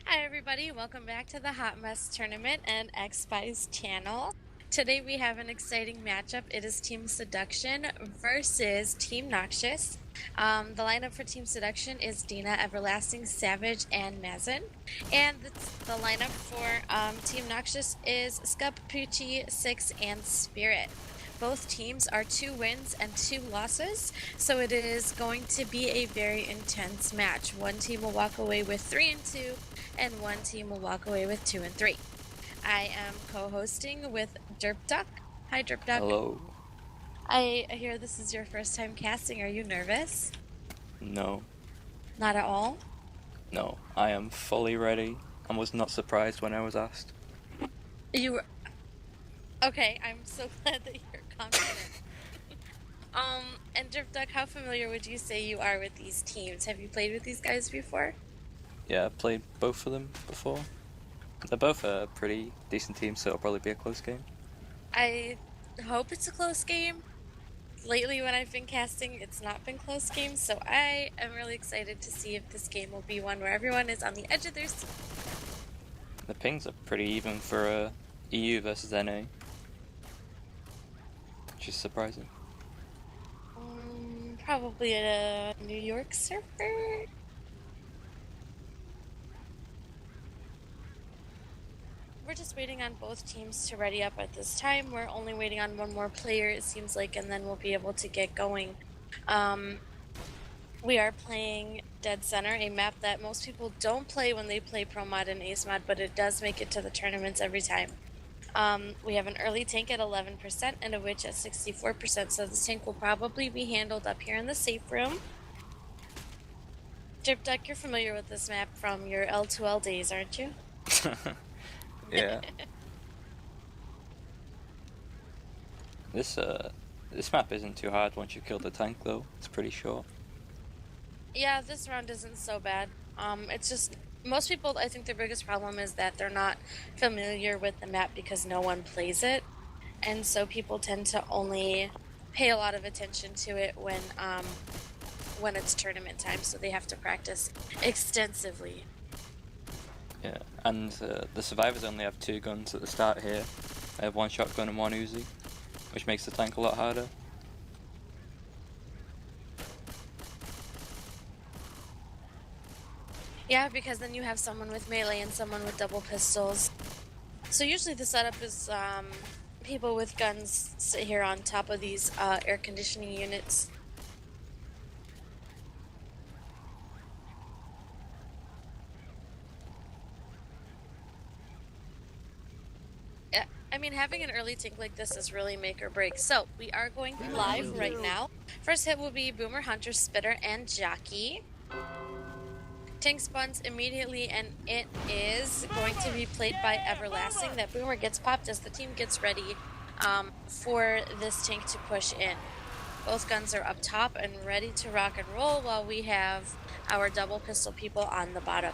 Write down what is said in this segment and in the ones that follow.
Hi everybody, welcome back to the Hot Mess Tournament and Xbye's channel. Today we have an exciting matchup. It is Team Seduction versus Team Noxious. The lineup for Team Seduction is Dina, Everlasting, Savage, and Mazin. And the lineup for Team Noxious is Scup, Poochie, Six, and Spirit. Both teams are 2 wins and 2 losses, so it is going to be a very intense match. One team will walk away with 3 and 2, and one team will walk away with 2 and 3. I am co-hosting with Derp Duck. Hi, Derp Duck. Hello. I hear this is your first time casting. Are you nervous? No. Not at all? No. I am fully ready and was not surprised when I was asked. You were... Okay, I'm so glad that you're confident. And Derp Duck, how familiar would you say you are with these teams? Have you played with these guys before? Yeah, I've played both of them before. They're both a pretty decent team, so it'll probably be a close game. I hope it's a close game. Lately when I've been casting, it's not been close games, so I am really excited to see if this game will be one where everyone is on the edge of their seat. The pings are pretty even for EU versus NA, which is surprising. Probably a New York server. We're just waiting on both teams to ready up at this time. We're only waiting on one more player, it seems like, and then we'll be able to get going. We are playing Dead Center, a map that most people don't play when they play Pro Mod and Ace Mod, but it does make it to the tournaments every time. We have an early tank at 11% and a witch at 64%, so this tank will probably be handled up here in the safe room. Drip Duck, you're familiar with this map from your L2L days, aren't you? Yeah. This map isn't too hard once you kill the tank, though. It's pretty short. Yeah, this round isn't so bad. It's just, most people, I think their biggest problem is that they're not familiar with the map because no one plays it. And so people tend to only pay a lot of attention to it when it's tournament time, so they have to practice extensively. Yeah, and the survivors only have 2 guns at the start here. They have 1 shotgun and 1 Uzi, which makes the tank a lot harder. Yeah, because then you have someone with melee and someone with double pistols. So usually the setup is people with guns sit here on top of these air conditioning units. I mean, having an early tank like this is really make or break. So we are going live right now. First hit will be Boomer, Hunter, Spitter, and Jockey. Tank spawns immediately, and it is going to be played by Everlasting. That Boomer gets popped as the team gets ready for this tank to push in. Both guns are up top and ready to rock and roll while we have our double pistol people on the bottom.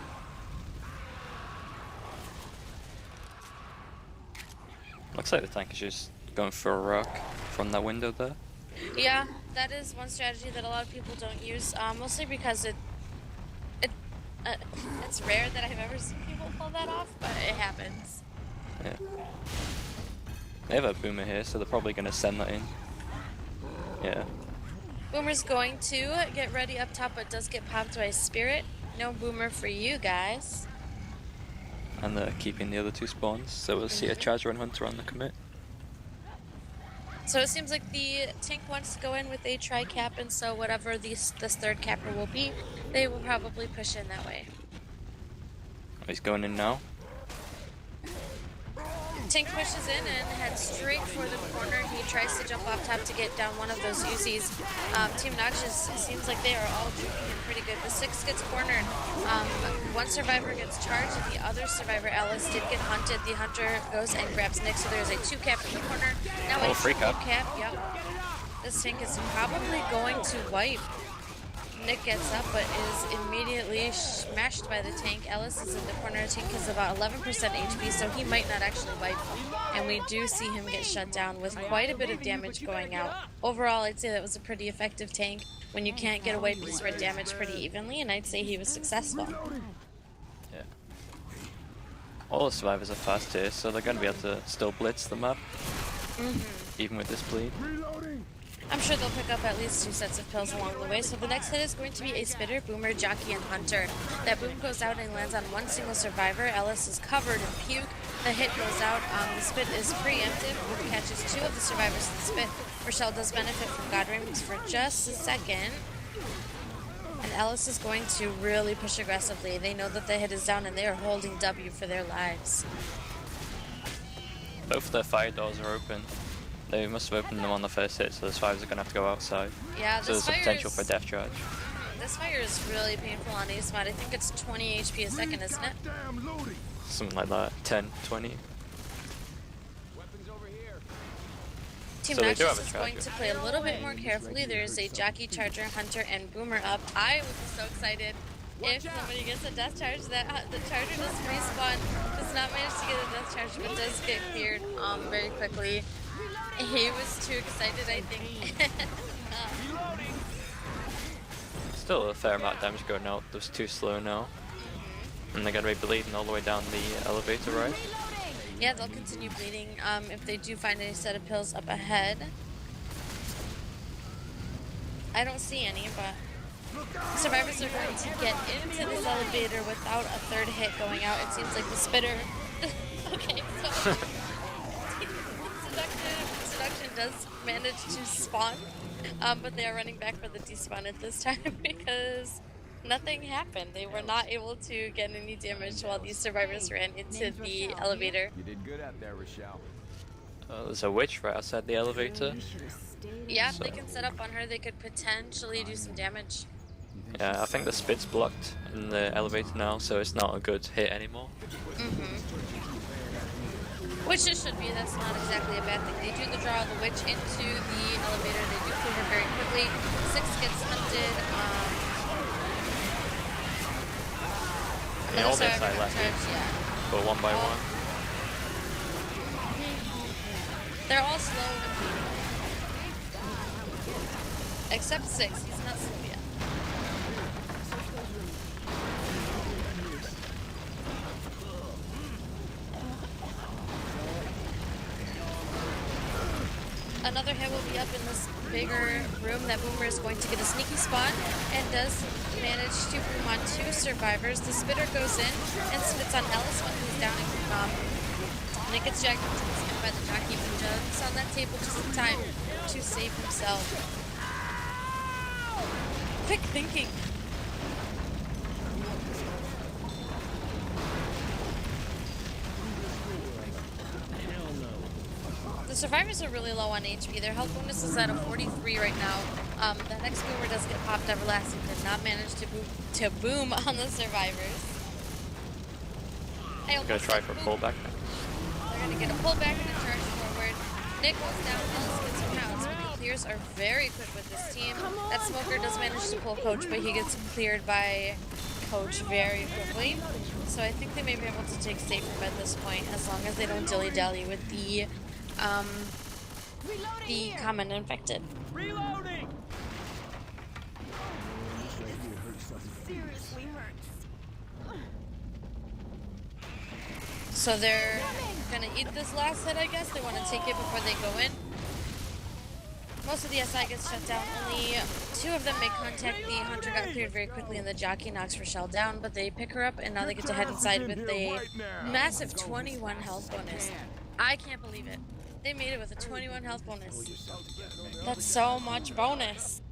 Looks like the tank is just going for a rock from that window there. Yeah, that is one strategy that a lot of people don't use, mostly because it's rare that I've ever seen people pull that off, but it happens. Yeah. They have a Boomer here, so they're probably going to send that in. Yeah. Boomer's going to get ready up top, but does get popped by Spirit. No Boomer for you guys. And they're keeping the other 2 spawns, so we'll see a Charger and Hunter on the commit. So it seems like the tank wants to go in with a tri-cap, and so whatever this 3rd capper will be, they will probably push in that way. He's going in now. Tank pushes in and heads straight for the corner. He tries to jump off top to get down one of those Uzis. Team Noxious, it seems like they are all juking him pretty good. The 6 gets cornered. One survivor gets charged, and the other survivor, Alice, did get hunted. The hunter goes and grabs Nick, so there's a 2 cap in the corner. Now a 3 cap. Yep. This tank is probably going to wipe. Nick gets up, but is immediately smashed by the tank. Ellis is in the corner. Tank is about 11% HP, so he might not actually wipe. And we do see him get shut down with quite a bit of damage going out. Overall, I'd say that was a pretty effective tank. When you can't get away, you spread damage pretty evenly, and I'd say he was successful. Yeah. All the survivors are fast here, so they're going to be able to still blitz the map, even with this bleed. I'm sure they'll pick up at least 2 sets of pills along the way. So the next hit is going to be a Spitter, Boomer, Jockey, and Hunter. That boom goes out and lands on one single survivor. Ellis is covered in puke. The hit goes out. The spit is preemptive. Boom catches 2 of the survivors of the spit. Rochelle does benefit from God Rings for just a second. And Ellis is going to really push aggressively. They know that the hit is down and they are holding W for their lives. Both of their fire doors are open. They must have opened them on the first hit, so the survivors are going to have to go outside. Yeah, so there's a potential for a death charge. This fire is really painful on Xbye. I think it's 20 HP a second, isn't it? Something like that. 10, 20. Team So Noxious is going to play a little bit more carefully. There is a Jockey, Charger, Hunter, and Boomer up. I would be so excited if somebody gets a death charge. That the Charger does respawn, does not manage to get a death charge, but does get cleared very quickly. He was too excited, I think. Still a fair amount of damage going out. Those too slow now. And they're going to be bleeding all the way down the elevator, right? Yeah, they'll continue bleeding if they do find any set of pills up ahead. I don't see any, but survivors are going to get into this elevator without a third hit going out. It seems like the spitter. Okay, so Seduction does manage to spawn, but they are running back for the despawn at this time because nothing happened. They were not able to get any damage while these survivors ran into the elevator. You did good out there, Rochelle. There's a witch right outside the elevator. Yeah, if they can set up on her, they could potentially do some damage. Yeah, I think the spit's blocked in the elevator now, so it's not a good hit anymore. Which it should be. That's not exactly a bad thing. They do the draw the witch into the elevator. They do clear her very quickly. 6 gets hunted. Yeah, all Another their side left. yeah. But one by one. They're all slow. Except 6. He's not slow yet. Another hit will be up in this bigger room. That Boomer is going to get a sneaky spot and does manage to boom on 2 survivors. The spitter goes in and spits on Ellis when he's down and it gets jacked into the skin by the jockey, but jumps on that table just in time to save himself. Quick thinking. The survivors are really low on HP. Their health bonus is at a 43 right now. That next boomer does get popped. Everlasting did not manage to boom on the survivors. I'm gonna try for a pullback now. They're gonna get a pullback and a charge forward. Nick goes down, Ellis gets a pounce, but the clears are very quick with this team. That smoker does manage to pull Coach, but he gets cleared by Coach very quickly. So I think they may be able to take safe from at this point, as long as they don't dilly-dally with the common infected. Reloading! Seriously hurts. So they're gonna eat this last hit, I guess. They want to take it before they go in. Most of the SI gets shut down. Only 2 of them make contact. The Hunter got cleared very quickly, and the Jockey knocks Rochelle down, but they pick her up, and now they get to head inside with a massive 21 health bonus. I can't believe it. They made it with a 21 health bonus. That's so much bonus.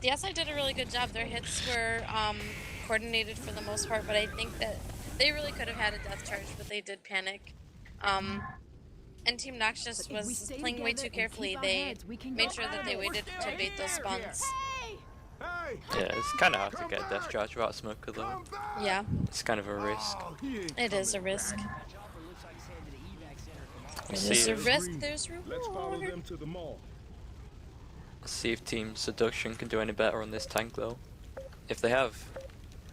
The SI did a really good job. Their hits were coordinated for the most part, but I think that they really could have had a death charge, but they did panic. And Team Noxious was playing way too carefully. They made sure that they waited to bait those spawns. Yeah, it's kind of hard to get a death charge without smoker though. Yeah, It's kind of a risk. it is a risk. Let's There's see a if, risk, there's Let's follow reward. them to the mall. let's see if Team Seduction can do any better on this tank though. If they have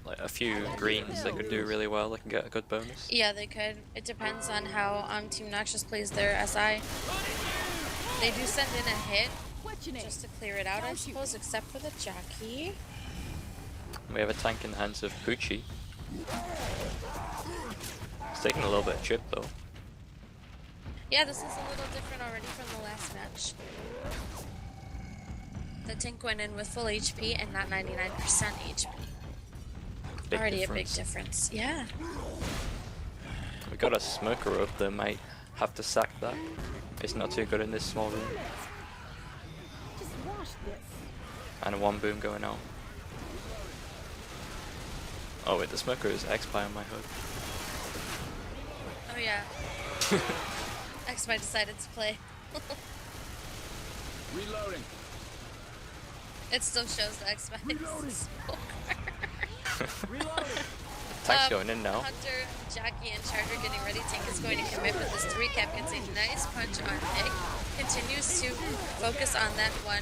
like a few greens, they could do really well. They can get a good bonus. Yeah, they could. It depends on how Team Noxious plays their SI. They do send in a hit just to clear it out, I suppose, except for the Jockey. We have a tank in the hands of Poochie. It's taking a little bit of chip though. Yeah, this is a little different already from the last match. The tank went in with full HP and not 99% HP. Big Already difference. a big difference. Yeah. We got a smoker up that might have to sack that. It's not too good in this small room. Just wash this. And a one boom going out. Oh wait, the smoker is Xbye on my hood. Oh yeah. Xbye decided to play. Reloading. It still shows the Xbye is Reloading. Tank's going in now. Hunter, Jackie, and Charger getting ready. Tank is going to commit with this 3-cap. Gets a nice punch on Nick. Continues to focus on that one.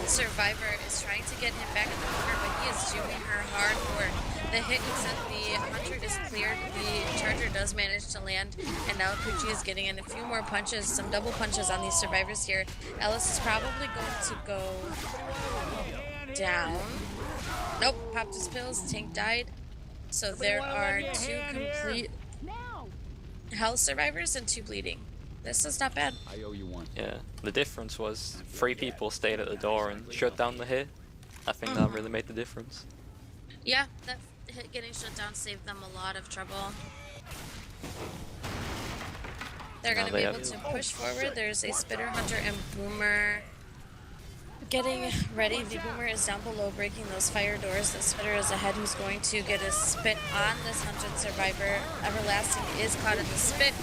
Survivor is trying to get him back in the corner, but he is doing her hard work. The hit sent the Hunter is cleared. The Charger does manage to land, and now Poochie is getting in a few more punches, some double punches on these survivors here. Ellis is probably going to go down. Nope, popped his pills. Tank died. So there are 2 complete Now. health survivors and 2 bleeding. This is not bad. I owe you one. Yeah, the difference was 3 people stayed at the door and shut down the hit. I think that really made the difference. Yeah, that hit getting shut down saved them a lot of trouble. They're Now going to they be have- able to push forward. There's a Spitter, Hunter, and Boomer getting ready. The Boomer is down below breaking those fire doors. The Spitter is ahead, who's going to get a spit on this Hunted Survivor. Everlasting is caught in the spit.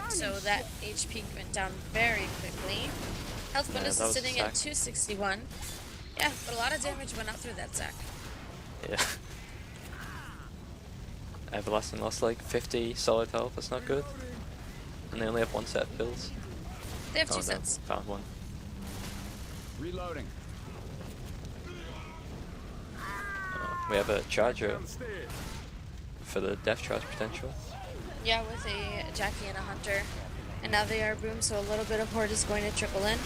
So that HP went down very quickly. Health bonus that is was sitting Zac. at 261. Yeah, but a lot of damage went out through that Zac. Yeah. Everlasting lost like 50 solid health, that's not good. And they only have 1 set of pills. They have 2 Oh no, sets. found one. Reloading. We have a charger for the death charge potential. Yeah, with a Jackie and a Hunter. And now they are boom, so a little bit of horde is going to trickle in.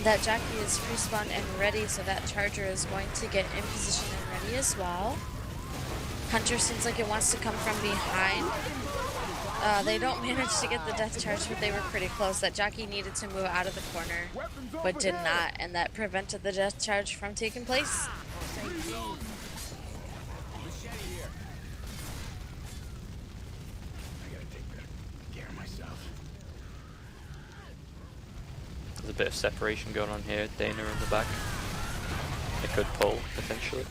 That Jackie is free spawned and ready, so that Charger is going to get in position and ready as well. Hunter seems like it wants to come from behind. They don't manage to get the death charge, but they were pretty close. That Jockey needed to move out of the corner, but did not, and that prevented the death charge from taking place. There's a bit of separation going on here. Dana in the back. It could pull, potentially.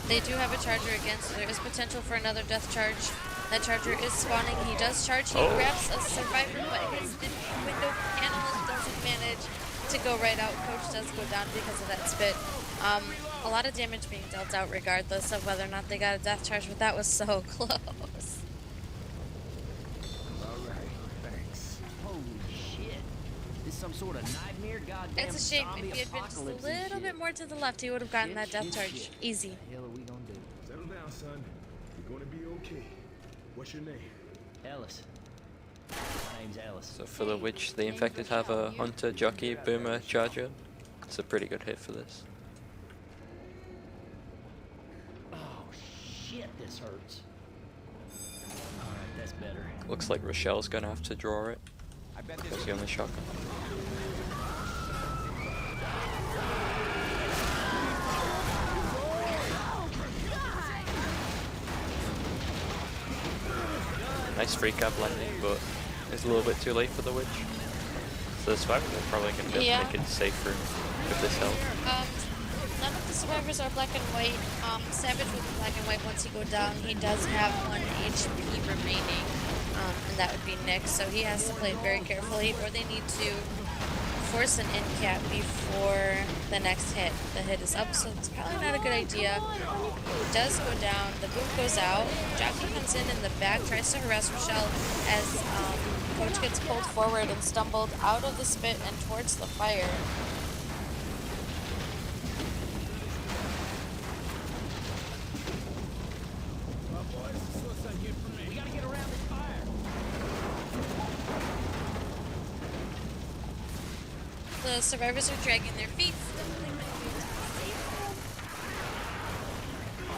They do have a Charger again, so there is potential for another death charge. That Charger is spawning. He does charge. He grabs a Survivor, but his window panel doesn't manage to go right out. Coach does go down because of that spit. A lot of damage being dealt out regardless of whether or not they got a death charge, but that was so close. Alright, thanks. Holy shit. This some sort of nightmare goddamn It's a shame. zombie If he had been just a apocalypse and little shit. bit more to the left, he would have gotten that Shit, death shit, charge. shit. Easy. What the hell are we gonna do? Settle down, son. You're gonna be okay. What's your name? Ellis. My name's Ellis. So for the witch, the infected have a hunter, jockey, boomer, charger. It's a pretty good hit for this. Oh shit, this hurts. Alright, that's better. Looks like Rochelle's gonna have to draw it. I bet That's this the only shotgun. Nice free cap landing, but it's a little bit too late for the witch. So the survivor are probably gonna be able to Yeah. make it safer with this help. None of the survivors are black and white. Savage with the black and white, once he go down, he does have 1 HP remaining, and that would be Nick, so he has to play it very carefully, or they need to force an end cap before the next hit. The hit is up, so it's probably not a good idea. He does go down, the boot goes out, Jockey comes in the back, tries to harass Rochelle as Coach gets pulled forward and stumbled out of the spit and towards the fire. We gotta get around this fire. The The survivors are dragging their feet, stumbling their way to the safe room.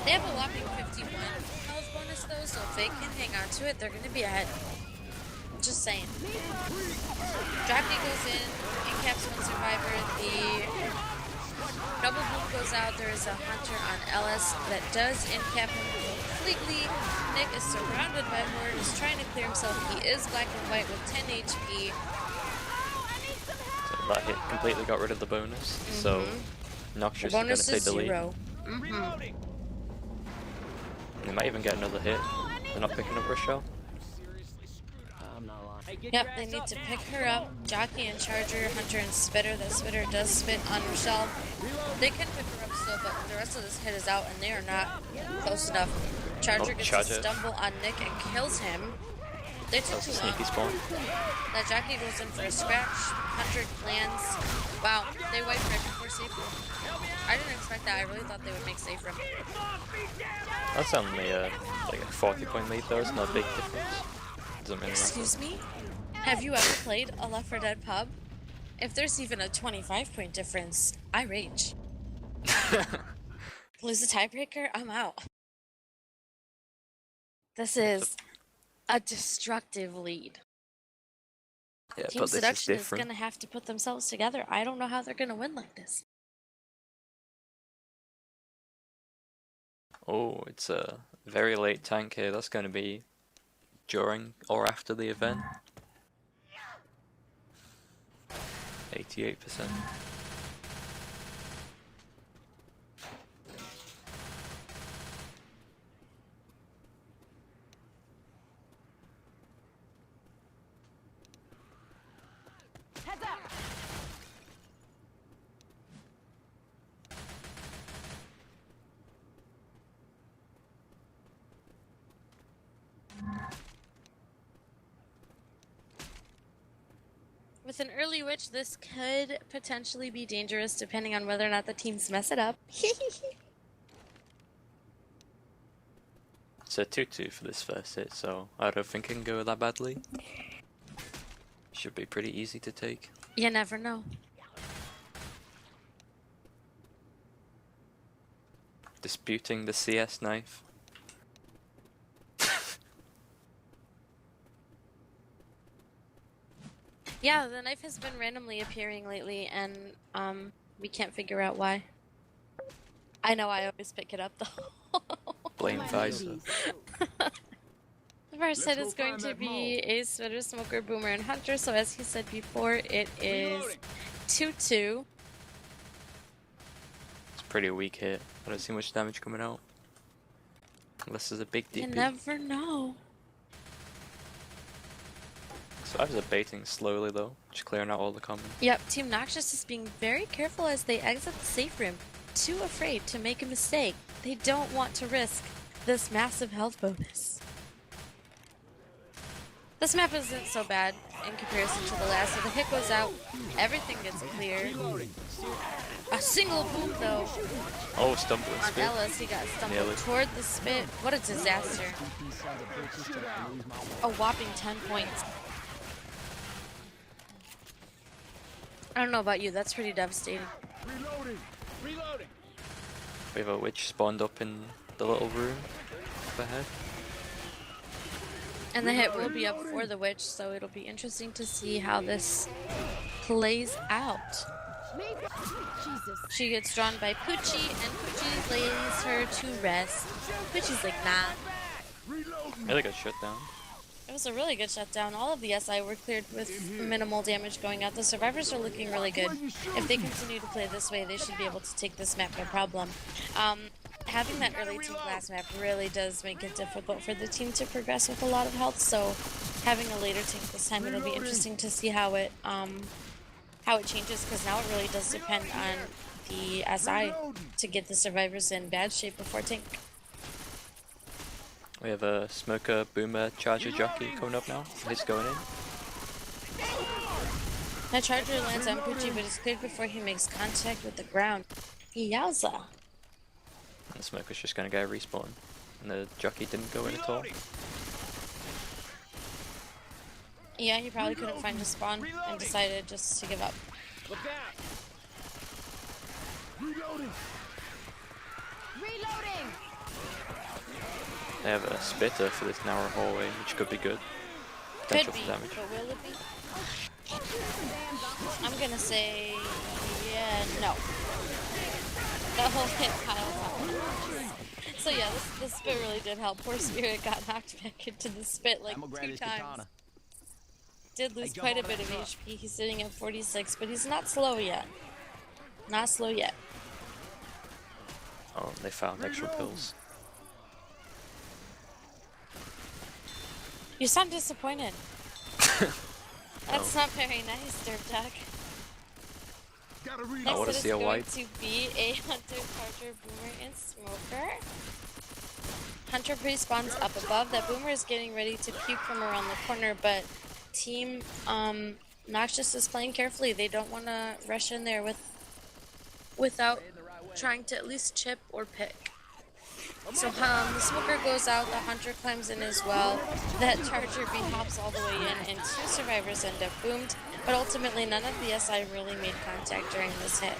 They have a whopping 51 health bonus though, so if they can hang on to it, they're going to be ahead. Just saying. Jockey goes in caps one survivor. The double boom goes out. There is a hunter on LS that does in-cap him completely. Nick is surrounded by Horde, is trying to clear himself. He is black and white with 10 HP. So that hit completely got rid of the bonus. So Noxious is going to take the lead. They might even get another hit. They're not picking up Rochelle. Yep, they need to pick her up. Jockey and Charger, Hunter and Spitter. That Spitter does spit on Rochelle. They can pick her up still, but the rest of this hit is out and they are not close enough. Charger gets a stumble on Nick and kills him. They took too long. Sneaky spawn. That Jockey goes in for a scratch. Hunter lands. Wow, they wiped right before safe room. I didn't expect that. I really thought they would make safe room. That's only like a 40-point lead though. It's not a big difference. Doesn't really matter. Excuse me? Have you ever played a Left 4 Dead pub? If there's even a 25-point difference, I rage. Lose a tiebreaker, I'm out. This is a destructive lead. Yeah, Team but this Seduction is is going to have to put themselves together. I don't know how they're going to win like this. Oh, it's a very late tank here. That's going to be during or after the event. 88%. Heads up! With an early witch, this could potentially be dangerous depending on whether or not the teams mess it up. It's a 2-2 for this first hit, so I don't think it can go that badly. Should be pretty easy to take. You never know. Disputing the CS knife. Yeah, the knife has been randomly appearing lately, and we can't figure out why. I know I always pick it up though. Blame Visor. The first hit is going to be a Spitter, Smoker, Boomer, and Hunter. So as he said before, it is 2-2. It's a pretty weak hit. I don't see much damage coming out. Unless there's a big DP. You never know. Survivors are baiting slowly though, just clearing out all the commons. Yep, Team Noxious is being very careful as they exit the safe room. Too afraid to make a mistake. They don't want to risk this massive health bonus. This map isn't so bad in comparison to the last. So the hit goes out, everything gets cleared. A single boom though. Oh, stumbling On spit. Ellis, he got stumbled Nearly. toward the spit. What a disaster. A whopping 10 points. I don't know about you, that's pretty devastating. Reloading! Reloading! We have a witch spawned up in the little room up ahead. And the hit will be up for the witch, so it'll be interesting to see how this plays out. Jesus. She gets drawn by Poochie, and Poochie lays her to rest. Poochie's like, nah. Really good shutdown. It was a really good shutdown. All of the SI were cleared with minimal damage going out. The survivors are looking really good. If they continue to play this way, they should be able to take this map no problem. Having that early team last map really does make it difficult for the team to progress with a lot of health. So having a later tank this time, it'll be interesting to see how it changes, because now it really does depend on the SI to get the survivors in bad shape before tank. We have a Smoker, Boomer, Charger, Jockey coming up now. He's going in. That Charger lands on Poochie, but it's cleared before he makes contact with the ground. Yowza. And the Smoker's just gonna get a respawn. And the Jockey didn't go in at all. Yeah, he probably couldn't find a spawn and decided just to give up. Look out! Reloading. Reloading! They have a spitter for this narrow hallway, which could be good. Could Potential be, for damage. but will it be? I'm gonna say, yeah, no. That whole hit piles up. So yeah, this spit really did help. Poor Spirit got knocked back into the spit like I'm gonna grab 2 this times. katana. Did lose Hey, jump quite a on bit that of truck. HP. He's sitting at 46, but he's not slow yet. Not slow yet. Oh, they found extra pills. You sound disappointed. That's not very nice, Dirt Duck. Gotta reload. I Next wanna it is see a going wipe. to be a Hunter, Charger, Boomer, and Smoker. Hunter respawns up above. That Boomer is getting ready to puke from around the corner, but Team Noxious is playing carefully. They don't want to rush in there without trying to at least chip or pick. So the Smoker goes out, the Hunter climbs in as well. That Charger hops all the way in, and 2 survivors end up boomed. But ultimately, none of the SI really made contact during this hit.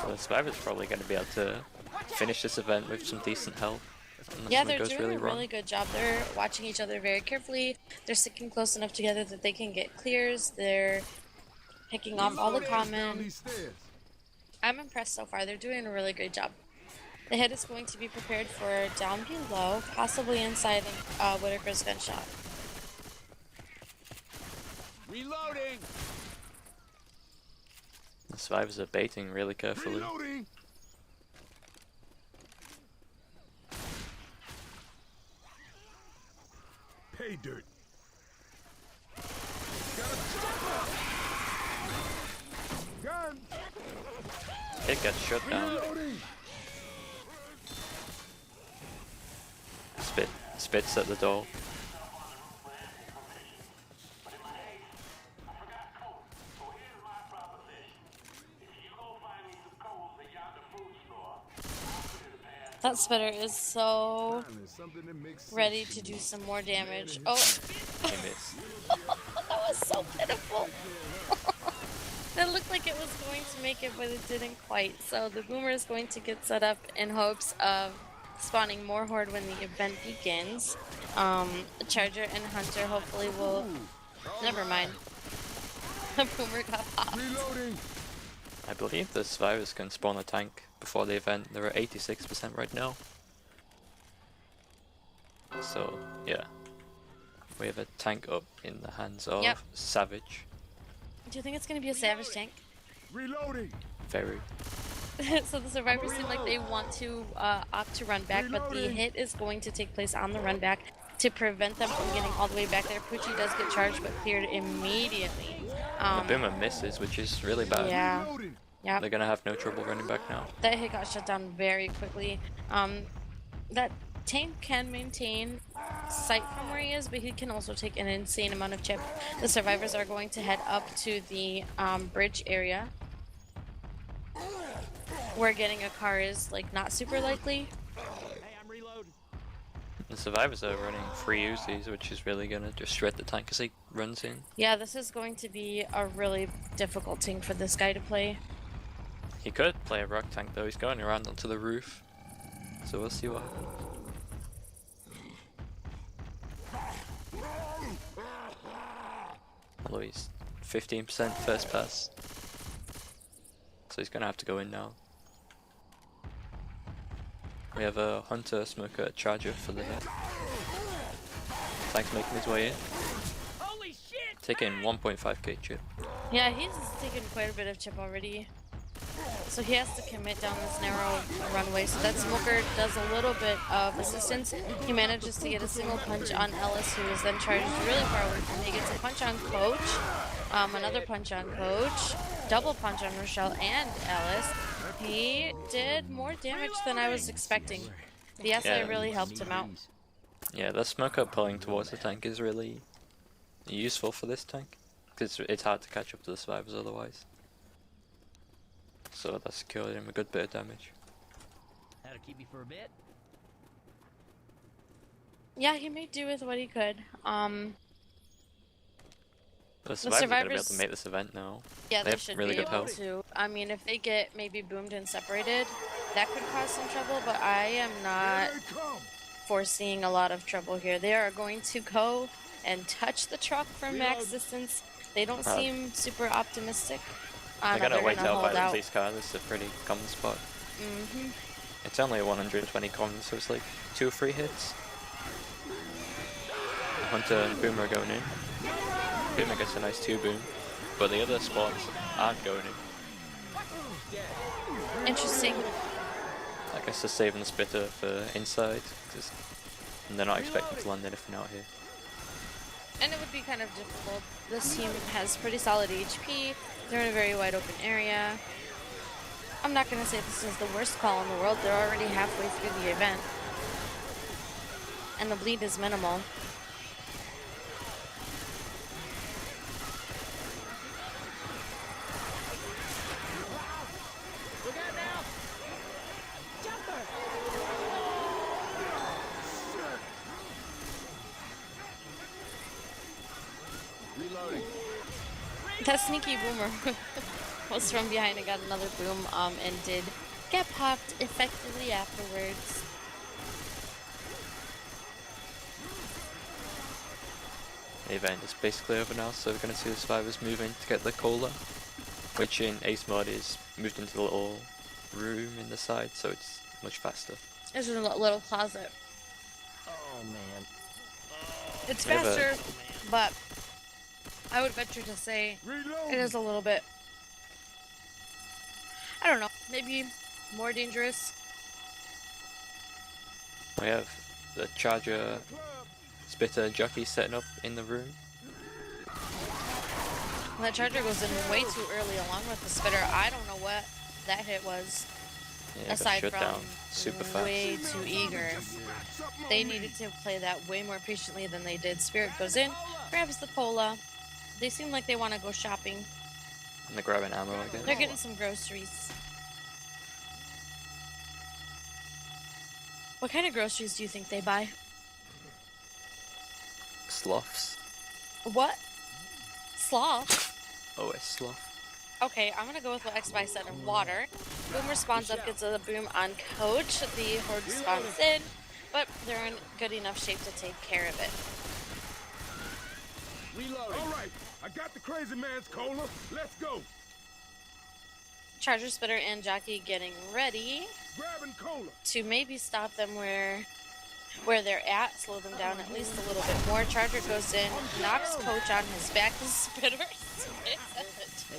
So the survivor's probably going to be able to finish this event with some decent health. Unless Yeah, something they're goes doing really a wrong. really good job. They're watching each other very carefully. They're sticking close enough together that they can get clears. They're picking off all the Down common. these stairs. I'm impressed so far. They're doing a really great job. The hit is going to be prepared for down below, possibly inside of Whitaker's gunshot. Reloading! The survivors are baiting really carefully. Reloading. Pay dirt. Gun. It gets shut down. Reloading. Spits at the door. That spitter is so Finally, something that makes sense ready to to me. do some more damage. Oh, They miss. that was so pitiful. That looked like it was going to make it, but it didn't quite. So the Boomer is going to get set up in hopes of spawning more Horde when the event begins. Charger and Hunter hopefully will... Never mind. The Boomer got popped. Reloading. I believe the survivors can spawn a tank before the event. They're at 86% right now. So, yeah. We have a tank up in the hands of Yep. Savage. Do you think it's going to be a Savage tank? Reloading. Very. So the survivors seem like they want to opt to run back, but the hit is going to take place on the run back to prevent them from getting all the way back there. Poochie does get charged, but cleared immediately. The Boomer misses, which is really bad. Yeah, Reloading. yeah. They're gonna have no trouble running back now. That hit got shut down very quickly. That tank can maintain sight from where he is, but he can also take an insane amount of chip. The survivors are going to head up to the bridge area, where getting a car is like not super likely. Hey, I'm reloading. The survivors are running 3 Uzis, which is really gonna just shred the tank as he runs in. Yeah, this is going to be a really difficult tank for this guy to play. He could play a rock tank though, he's going around onto the roof. So we'll see what happens. Although he's 15% first pass. So he's gonna have to go in now. We have a Hunter, Smoker, Charger for the hit. Tank's making his way in. Holy shit! Taking 1.5k chip. Yeah, he's taken quite a bit of chip already. So he has to commit down this narrow runway. So that Smoker does a little bit of assistance. He manages to get a single punch on Ellis, who is then charged really far away from him. He gets a punch on Coach, another punch on Coach, double punch on Rochelle and Ellis. He did more damage than I was expecting. The SI Yeah. really helped him out. Yeah, the Smoker pulling towards the tank is really useful for this tank. Because it's hard to catch up to the survivors otherwise. So that secured him a good bit of damage. That'll keep me for a bit. Yeah, he made do with what he could. The Survivors are gonna be able Survivors- to make this event now. Yeah, They they have should really be good able health. to. I mean, if they get maybe boomed and separated, that could cause some trouble, but I am not Here they come. foreseeing a lot of trouble here. They are going to go and touch the truck from max distance. They don't seem super optimistic. They're No, gonna wait out by hold the out. police car. This is a pretty common spot. Mm-hmm. It's only 120 coins, so it's like 2 or 3 hits. Hunter and Boomer are going in. Boomer gets a nice 2 boom, but the other spots aren't going in. Interesting. I guess they're saving the spitter for inside, because they're not expecting to land anything out here. And it would be kind of difficult. This team has pretty solid HP. They're in a very wide open area. I'm not going to say this is the worst call in the world. They're already halfway through the event. And the bleed is minimal. Look out now! Reloading. That sneaky Boomer was from behind and got another boom and did get popped effectively afterwards. The event is basically over now, so we're going to see the survivors move in to get the cola, which in Ace mod is moved into the little room in the side, so it's much faster. There's a little closet. Oh man. It's We have a- faster, but I would venture to say it is a little bit, I don't know, maybe more dangerous. We have the Charger Spitter jockey setting up in the room. That charger goes in way too early along with the spitter. I don't know what that hit was. Yeah, got Aside shut from down super fast. way too eager. They needed to play that way more patiently than they did. Spirit goes in, grabs the cola. They seem like they want to go shopping. And they're grabbing ammo, I guess. They're getting some groceries. What kind of groceries do you think they buy? Sloths. What? Sloth? Oh, a sloth. Okay, I'm gonna go with what Xbye said of water. Boomer spawns up, gets a boom on Coach. The Horde spawns in, but they're in good enough shape to take care of it. Reloading. All right, I got the crazy man's cola. Let's go. Charger, Spitter, and Jockey getting ready Grabbing cola. to maybe stop them where they're at, slow them down at least a little bit more. Charger goes in, knocks Coach on his back. The Spitter Hey,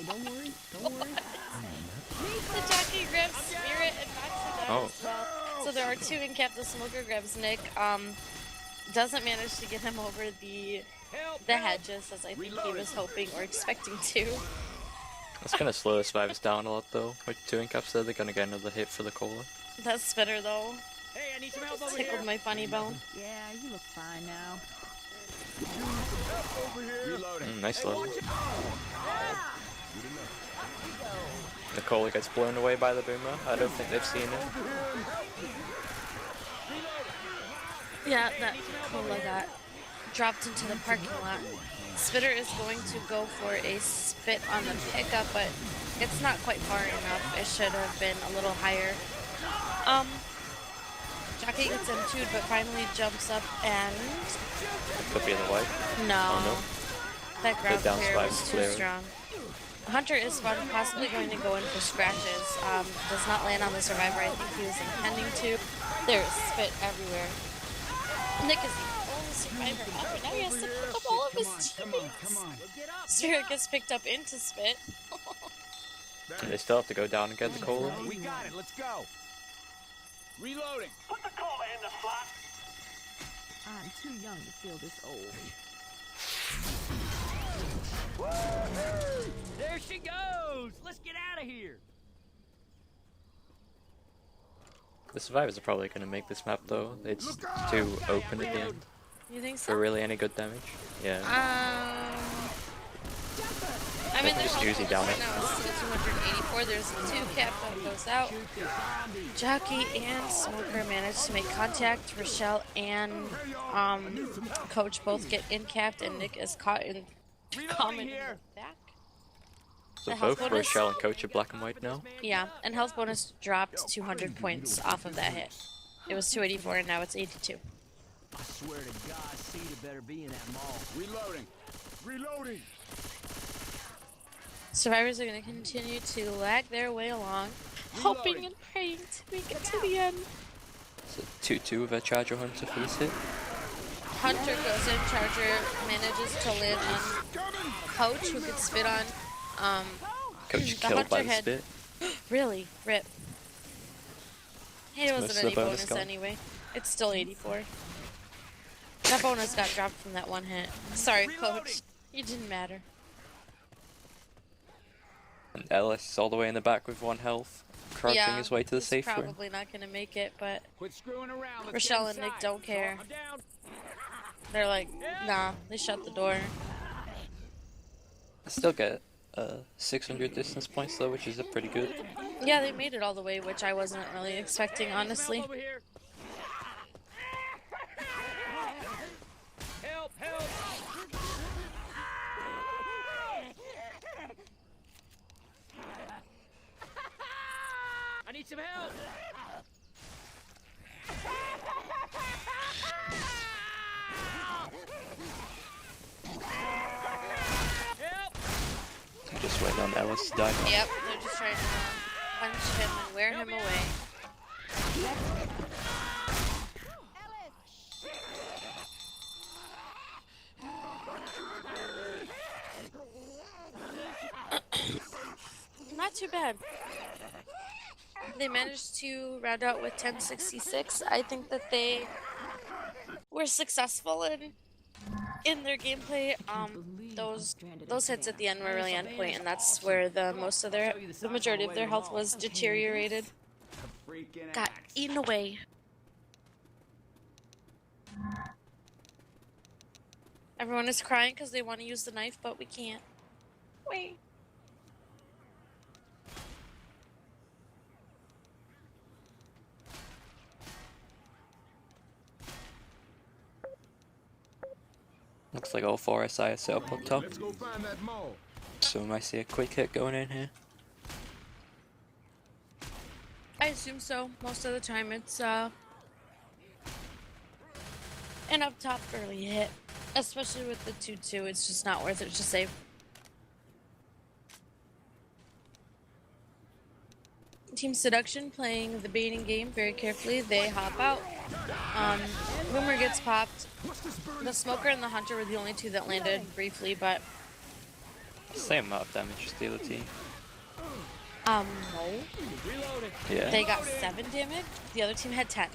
don't worry. Don't worry. The Jockey grabs Spirit and knocks him down Oh. as well. So there are 2 in cap. The Smoker grabs Nick. Doesn't manage to get him over the hedges as I think he was hoping or expecting to. That's gonna slow the survivors down a lot though. With 2 in caps there, they're gonna get another hit for the cola. That Spitter though Hey, I need some help just over here. tickled my funny bone. Yeah, you look fine now. Over here. Reloading. Nice level. The cola gets blown away by the boomer. I don't think they've seen it. Yeah, that cola got dropped into the parking lot. Spitter is going to go for a spit on the pickup, but it's not quite far enough. It should have been a little higher. Jockey gets M2'd, but finally jumps up and Could be in the white. no. Oh, That ground down clear spike was too clear. strong. Hunter is spotted possibly going to go in for scratches. Does not land on the survivor. I think he was intending to. There is spit everywhere. Nick is the only survivor up, and now he has to pick up all of his teammates. Spirit gets picked up into spit. And they still have to go down and get the cola. We got it. Let's go. Reloading. I'm too young to feel this old. There she goes! Let's get out of here! The survivors are probably gonna make this map though. It's too open at the end You think for so? really any good damage. Yeah. I mean, They their just health use it pool down right it. now is still 284. There's a 2 cap that goes out. Jockey and Smoker manage to make contact. Rochelle and Coach both get in capped, and Nick is caught in comment in here. the back. So The health both bonus? Rochelle and Coach are black and white now. Yeah, and health bonus dropped 200 points off of that hit. It was 284 and now it's 82. I swear to God, Cedar better be in that mall. Reloading. Reloading. Survivors are going to continue to lag their way along, hoping and praying to make it to the end. So 2-2 with a Charger Hunter for this hit. Hunter goes in, Charger manages to land on Coach, who could spit on. Coach The killed by Hunter the had- spit. Really? Rip. Hey, it Most wasn't of the any bonus bonus gone. anyway. It's still 84. That bonus got dropped from that one hit. Sorry, Coach. You didn't matter. And Ellis is all the way in the back with 1 health, crouching Yeah, his way to the he's safe room. probably not going to make it, but Quit screwing around. Let's Rochelle get and Nick inside. don't care. I'm down. they're like, nah, they shut the door. I still get 600 distance points though, which is pretty good. Yeah, they made it all the way, which I wasn't really expecting, honestly. Over here. Help! Help! I need some help. Help! I'm just waiting on Ellis to die. Yep, they're just trying to punch him and wear him away. Not too bad. They managed to round out with 1066. I think that they were successful in their gameplay. Those hits at the end were really on point, and that's where the majority of their health was deteriorated. Freaking Got axe. eaten away. Everyone is crying because they want to use the knife, but we can't. Wait. Looks like all 4 SI are set up top, Let's go find that mall. so we might see a quick hit going in here. I assume so. Most of the time it's an up top early hit. Especially with the 2-2, it's just not worth it to save. Team Seduction playing the baiting game very carefully. They hop out. Boomer gets popped. The Smoker and the Hunter were the only 2 that landed briefly, but Same amount of damage as the other team. no. Yeah, They got 7 damage. The other team had 10.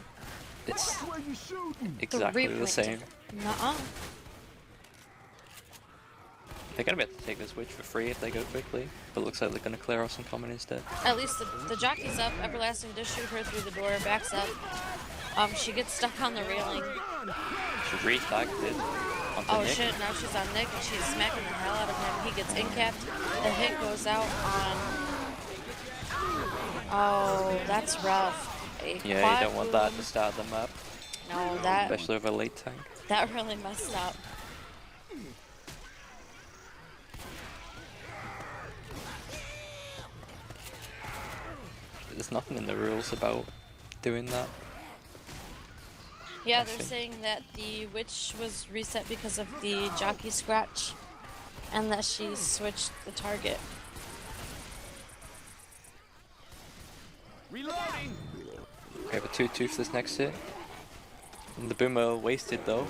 it's Where you shooting? exactly 3 the point same. difference. Nuh-uh. They're gonna be able to take this witch for free if they go quickly, but looks like they're gonna clear off some common instead. At least the jockey's up. Everlasting does shoot her through the door. Backs up. She gets stuck on the railing. She re-tagged it onto Oh Nick. shit, now she's on Nick and she's smacking the hell out of him. He gets incapped. The hit goes out on... Oh, that's rough. A Yeah, quad you don't want that at boom. the start of the map, No, that especially with a late tank. really messed up. There's nothing in the rules about doing that. Yeah, they're Okay. saying that the witch was reset because of the jockey scratch and that she switched the target. Reloading. We have a 2-2 for this next hit. And the Boomer wasted though.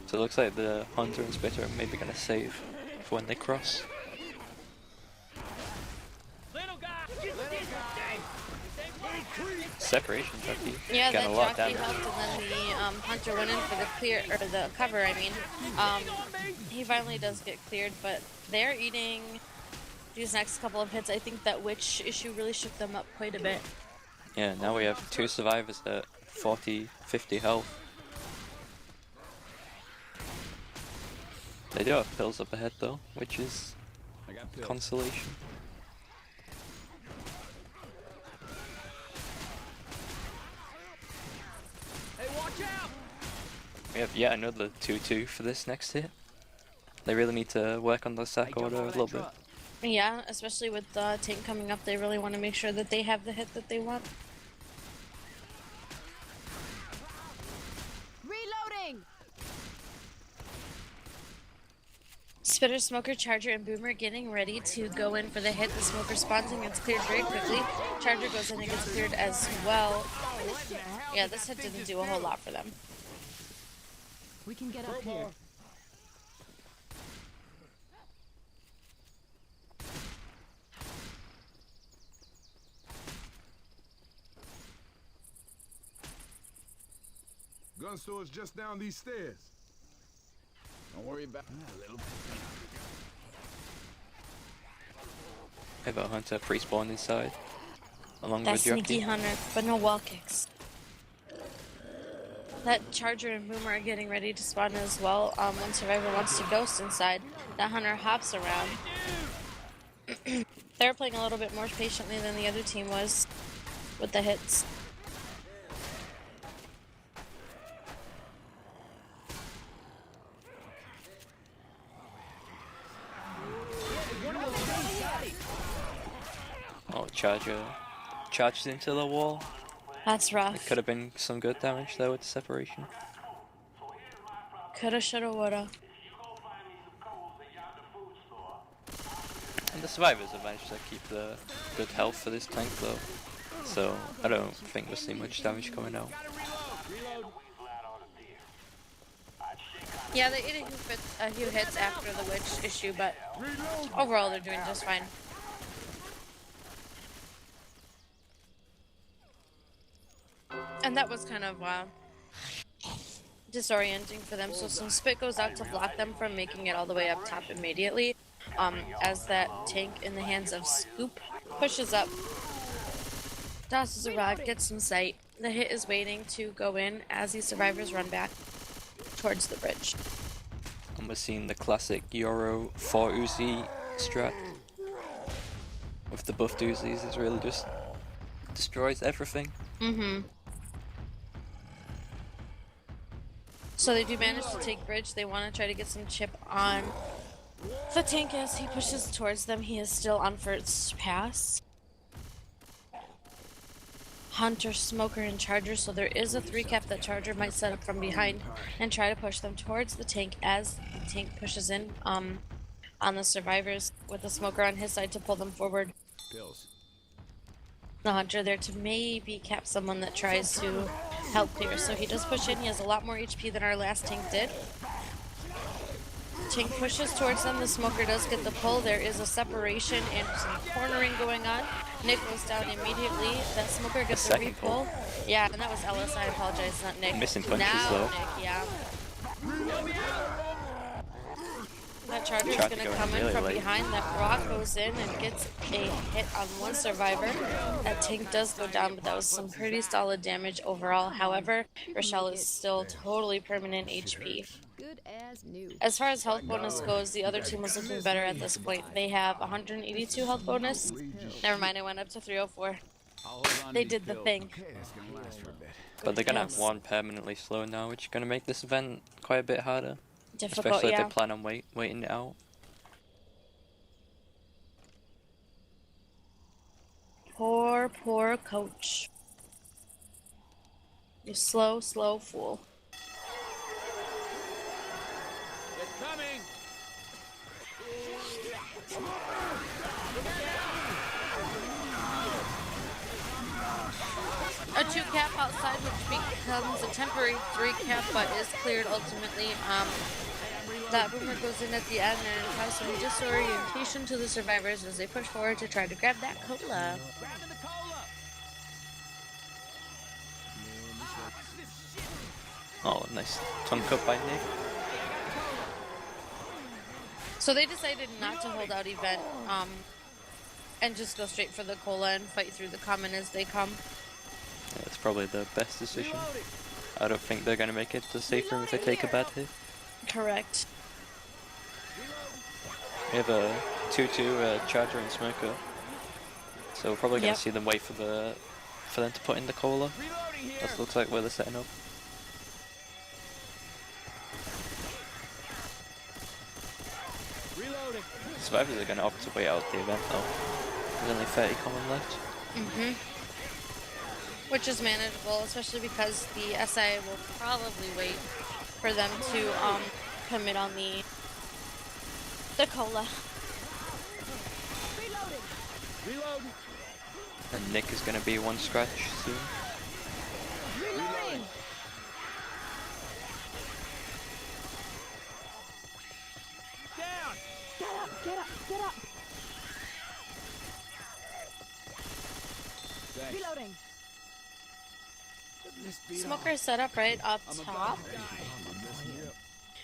So it looks like the Hunter and Spitter are maybe gonna save for when they cross. Little guy. Separation jockey. Yeah, that Getting a lot of jockey damage. helped, and then the Hunter went in for the clear, or the cover, I mean. He finally does get cleared, but they're eating these next couple of hits. I think that witch issue really shook them up quite a bit. Yeah, now we have 2 survivors at 40, 50 health. They do have pills up ahead though, which is I got pills. consolation. Hey, watch out! We have yet another 2-2 for this next hit. They really need to work on the sack order a little bit. Yeah, especially with the tank coming up, they really want to make sure that they have the hit that they want. Reloading! Spitter, Smoker, Charger, and Boomer getting ready to go in for the hit. The Smoker spawns and gets cleared very quickly. Charger goes in and gets cleared as well. Yeah, this hit didn't do a whole lot for them. We can get up here. Gun store's just down these stairs. Don't worry about little. We have a hunter pre-spawn inside, along That with sneaky Jockey. hunter, but no wall kicks. That Charger and Boomer are getting ready to spawn as well. One survivor wants to ghost inside. That hunter hops around. They're playing a little bit more patiently than the other team was with the hits. Oh, Charger charges into the wall. That's It rough. could have been some good damage there with the separation. Coulda, shoulda, woulda. And the survivors have managed to keep the good health for this tank though. So I don't think we'll see much damage coming out. Yeah, they ate a few hits after the witch issue, but overall they're doing just fine. And that was kind of disorienting for them. So some spit goes out to block them from making it all the way up top immediately. As that tank in the hands of Scoop pushes up, tosses a rock, gets some sight. The hit is waiting to go in as these survivors run back towards the bridge. And we're seeing the classic Euro 4 Uzi strat. With the buffed Uzis, it really just destroys everything. So they do manage to take bridge. They want to try to get some chip on the tank as he pushes towards them. He is still on first pass. Hunter, Smoker, and Charger. So there is a 3-cap that Charger might set up from behind and try to push them towards the tank as the tank pushes in on the survivors with the Smoker on his side to pull them forward. Pills. The Hunter there to maybe cap someone that tries to help clear. So he does push in. He has a lot more HP than our last tank did. Tank pushes towards them. The Smoker does get the pull. There is a separation and some cornering going on. Nick goes down immediately. That Smoker gets a re-pull. Yeah, and that was Ellis. I apologize, not Nick. Missing punches now, though. Nick, yeah. That Charger's Charger gonna going come in really from late. behind. That Rock goes in and gets a hit on one survivor. That tank does go down, but that was some pretty solid damage overall. However, Rochelle is still totally permanent HP. Good as new. As far as health bonus goes, the other team was looking better at this point. They have 182 health bonus. Never mind, I went up to 304. I'll hold on They to these did the pills. thing. Okay, it's gonna last for a bit. But they're gonna Yes. have one permanently slow now, which is gonna make this event quite a bit harder. Difficult, Especially if yeah. they plan on waiting it out. Poor, poor coach. You slow, slow fool. It's coming. A 2-cap outside, which becomes a temporary 3-cap, but is cleared ultimately. That Boomer goes in at the end and causes some disorientation to the survivors as they push forward to try to grab that cola. Grabbing the cola. Oh, nice tongue cut by Nick. So they decided not to hold out event and just go straight for the cola and fight through the common as they come. Yeah, it's probably the best decision. I don't think they're gonna make it to the safe room if they take a bad hit. Correct. We have a 2-2 Charger and Smoker. So we're probably gonna Yep. see them wait for them to put in the cola. Reloading here. That looks like where they're setting up. Reloading. Survivors are going to opt to wait out the event though. There's only 30 common left. Which is manageable, especially because the SI will probably wait for them to commit on the cola. Reloading. And Nick is going to be one scratch soon. Reloading! Down. Get up, get up, get up! Thanks. Reloading! This beat Smoker set up right up I'm top. about to die.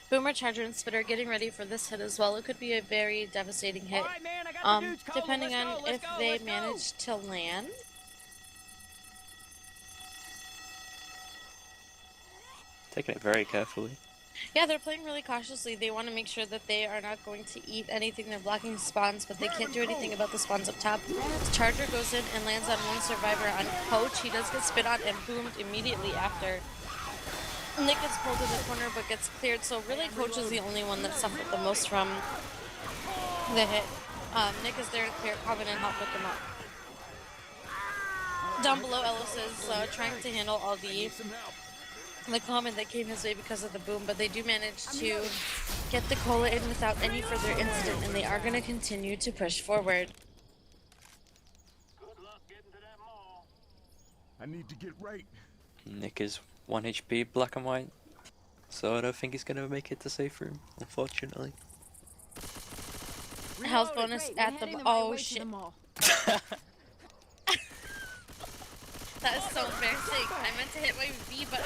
Boomer, Charger, and Spitter getting ready for this hit as well. It could be a very devastating hit. All right, man, I got the dude's cola. Depending Let's on go, let's if go, they let's go. manage to land. Taking it very carefully. Yeah, they're playing really cautiously. They want to make sure that they are not going to eat anything. They're blocking spawns, but they can't do anything about the spawns up top. Charger goes in and lands on one survivor on Coach. He does get spit on and boomed immediately after. Nick gets pulled in the corner but gets cleared, so really Coach is the only one that suffered the most from the hit. Nick is there to clear, come in and help pick him up. Down below, Ellis is trying to handle all the comment that came his way because of the boom, but they do manage to get the cola in without any further incident, and they are going to continue to push forward. I need to get right. Nick is 1 HP, black and white. So I don't think he's going to make it to safe room, unfortunately. Health bonus at the oh shit. That is so embarrassing. I meant to hit my V button.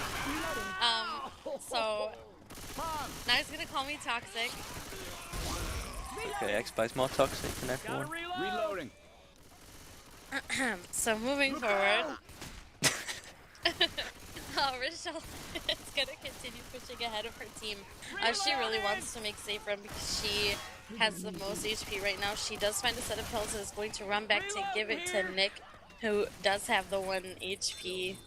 So now he's gonna call me toxic. Okay, Xbye's more toxic than everyone. Reloading. So moving forward. Rochelle is gonna continue pushing ahead of her team. She really wants to make safe run because she has the most HP right now. She does find a set of pills and is going to run back to give it to Nick, who does have the 1 HP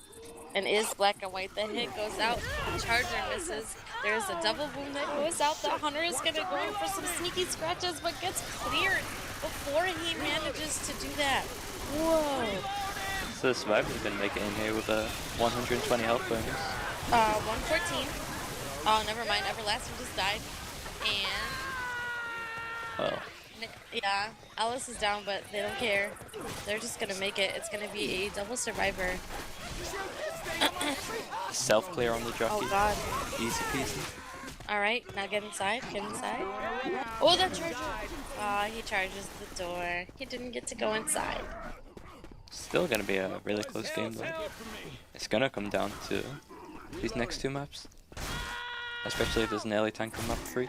and is black and white. The hit goes out, the Charger misses. There's a double boom that goes out. The Hunter is gonna go in for some sneaky scratches but gets cleared before he manages to do that. Whoa. So the survivor's gonna make it in here with a 120 health bonus. 114. Oh, never mind. Everlasting just died. And Oh. yeah, Alice is down, but they don't care. They're just gonna make it. It's gonna be a double survivor. Self clear on the jockey. Oh god. Easy peasy. Alright, now get inside. Get inside. Oh, that charger! He charges the door. He didn't get to go inside. Still gonna be a really close game though. It's gonna come down to these next 2 maps. Especially if there's an early tank on map 3.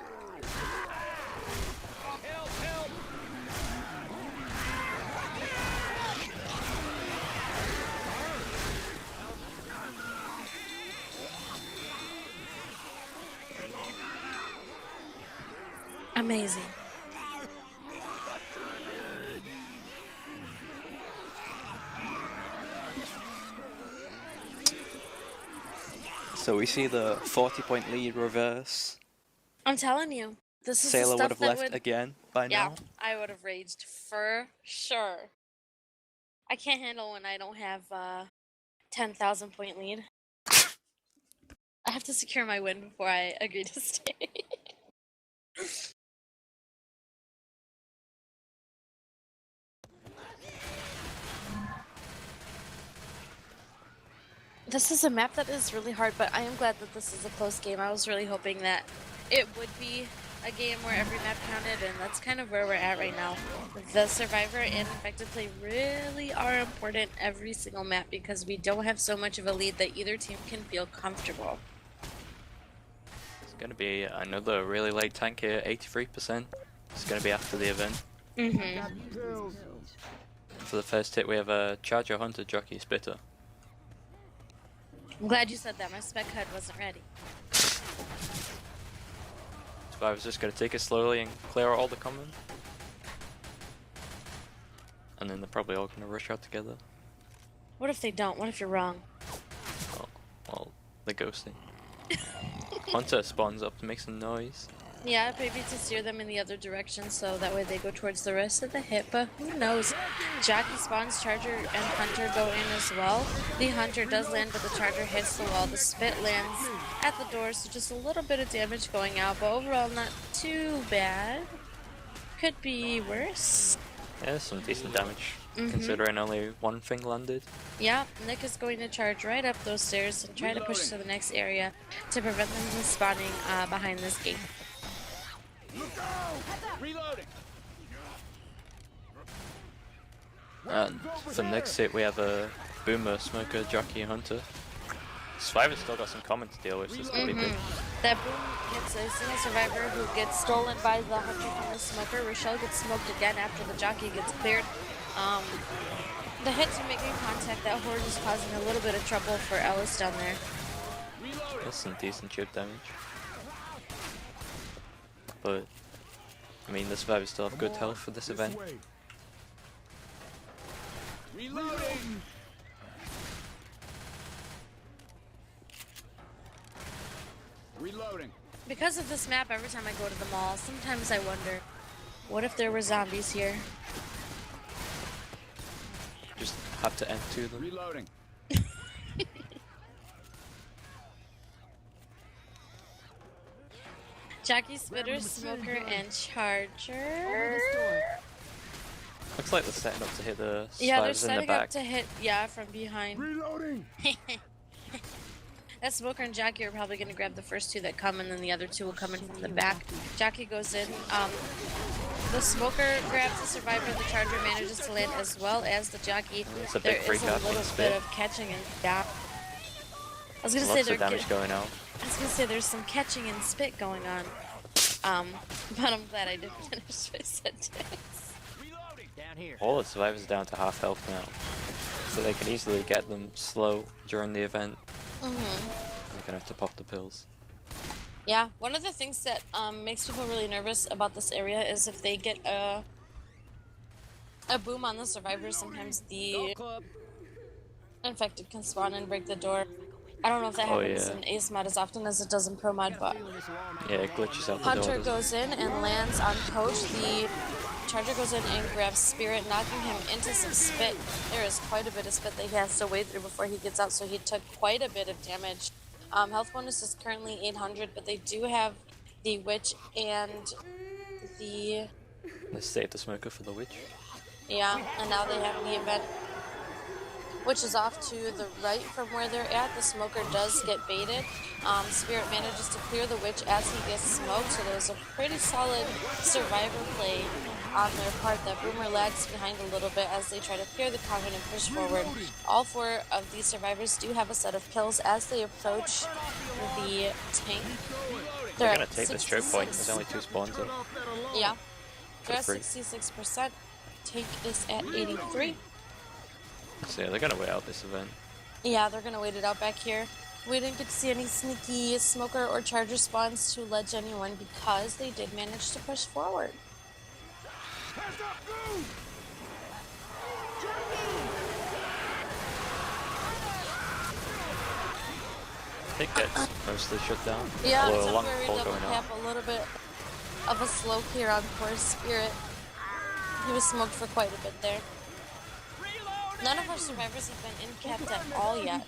Amazing. So we see the 40-point lead reverse. I'm telling you, this is Sailor the would stuff have that left would... again by Yeah, now. I would have raged for sure. I can't handle when I don't have 10,000 point lead. I have to secure my win before I agree to stay. This is a map that is really hard, but I am glad that this is a close game. I was really hoping that it would be a game where every map counted, and that's kind of where we're at right now. The Survivor and Infected play really are important every single map because we don't have so much of a lead that either team can feel comfortable. It's gonna be another really late tank here, 83%. It's gonna be after the event. For the first hit, we have a Charger, Hunter, Jockey, Spitter. I'm glad you said that. My spec HUD wasn't ready. Survivor's just gonna take it slowly and clear out all the common. And then they're probably all gonna rush out together. What if they don't? What if you're wrong? Oh, well, they're ghosting. Hunter spawns up to make some noise. Yeah, maybe to steer them in the other direction so that way they go towards the rest of the hit, but who knows? Jockey spawns, Charger and Hunter go in as well. The Hunter does land, but the Charger hits the wall. The Spit lands at the door, so just a little bit of damage going out, but overall not too bad. Could be worse. Yeah, some decent damage, considering only one thing landed. Yeah, Nick is going to charge right up those stairs and try to push to the next area to prevent them from spawning behind this gate. Reloading. For the next hit, we have a Boomer, Smoker, Jockey, Hunter. Survivor's still got some common to deal with, so it's gonna be big. That boom hits a single survivor who gets stolen by the Hunter from the Smoker. Rochelle gets smoked again after the Jockey gets cleared. The hits are making contact. That Horde is causing a little bit of trouble for Ellis down there. That's some decent chip damage. But, I mean, the Survivors still have good health for this event. Reloading. Reloading. Because of this map, every time I go to the mall, sometimes I wonder, what if there were zombies here? Just have to end to them. Reloading. Jockey, Spitter, Smoker, and Charger. Looks like they're setting up to hit the Yeah, they're Survivors in the setting up back. to hit, yeah, from behind. Reloading. That Smoker and Jockey are probably going to grab the first two that come, and then the other two will come in from the back. Jockey goes in. The Smoker grabs the Survivor. The Charger manages to land as well as the Jockey. It's a There big freak is a out from little Spit. bit of catching and down. I was going to say Lots of damage going out. I was going to say there's some catching and spit going on. But I'm glad I didn't finish my sentence. Down here. All the Survivors are down to half health now. So they can easily get them slow during the event. They're gonna have to pop the pills. Yeah, one of the things that makes people really nervous about this area is if they get a boom on the Survivors, sometimes the infected can spawn and break the door. I don't know if that happens in Ace mod as often as it does in Pro mod, but Yeah, it glitches out the door. Hunter doesn't it? goes in and lands on Coach. The Charger goes in and grabs Spirit, knocking him into some spit. There is quite a bit of spit that he has to wade through before he gets out, so he took quite a bit of damage. Health bonus is currently 800, but they do have the Witch and the... Let's save the Smoker for the Witch. Yeah, and now they have the event, which is off to the right from where they're at. The Smoker does get baited. Spirit manages to clear the Witch as he gets smoked, so there's a pretty solid survivor play on their part. That Boomer lags behind a little bit as they try to clear the Coven and push forward. All four of these survivors do have a set of kills as they approach the tank. They're gonna take this choke point. There's only 2 spawns up. Yeah. They're at free. 66%. Tank is at 83. So yeah, they're gonna wait out this event. Yeah, they're gonna wait it out back here. We didn't get to see any sneaky Smoker or Charger spawns to ledge anyone because they did manage to push forward. I think it's mostly shut down. Yeah, Although a except long where we pull double going tap out. a little bit of a slow clear on poor Spirit. He was smoked for quite a bit there. None of our survivors have been in-capped at all yet.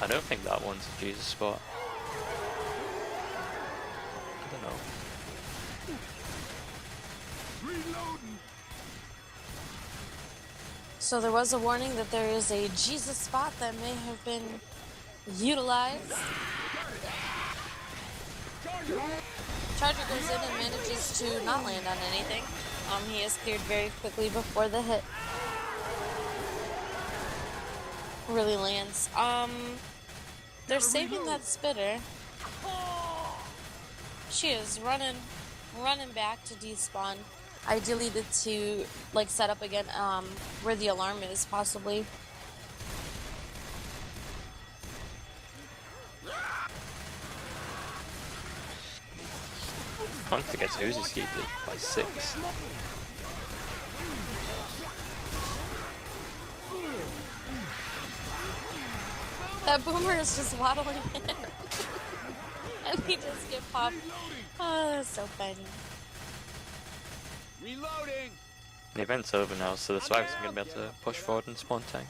I don't think that one's a Jesus spot. I don't know. So there was a warning that there is a Jesus spot that may have been utilized. Charger goes in and manages to not land on anything. He is cleared very quickly before the hit really lands. They're saving that Spitter. She is running back to despawn. Ideally to like set up again where the alarm is possibly. Hunter gets Uzi skied by 6. That boomer is just waddling in. And he just get popped. Oh, that's so funny. Reloading. The event's over now, so the survivors are going to be able to push forward and spawn tank.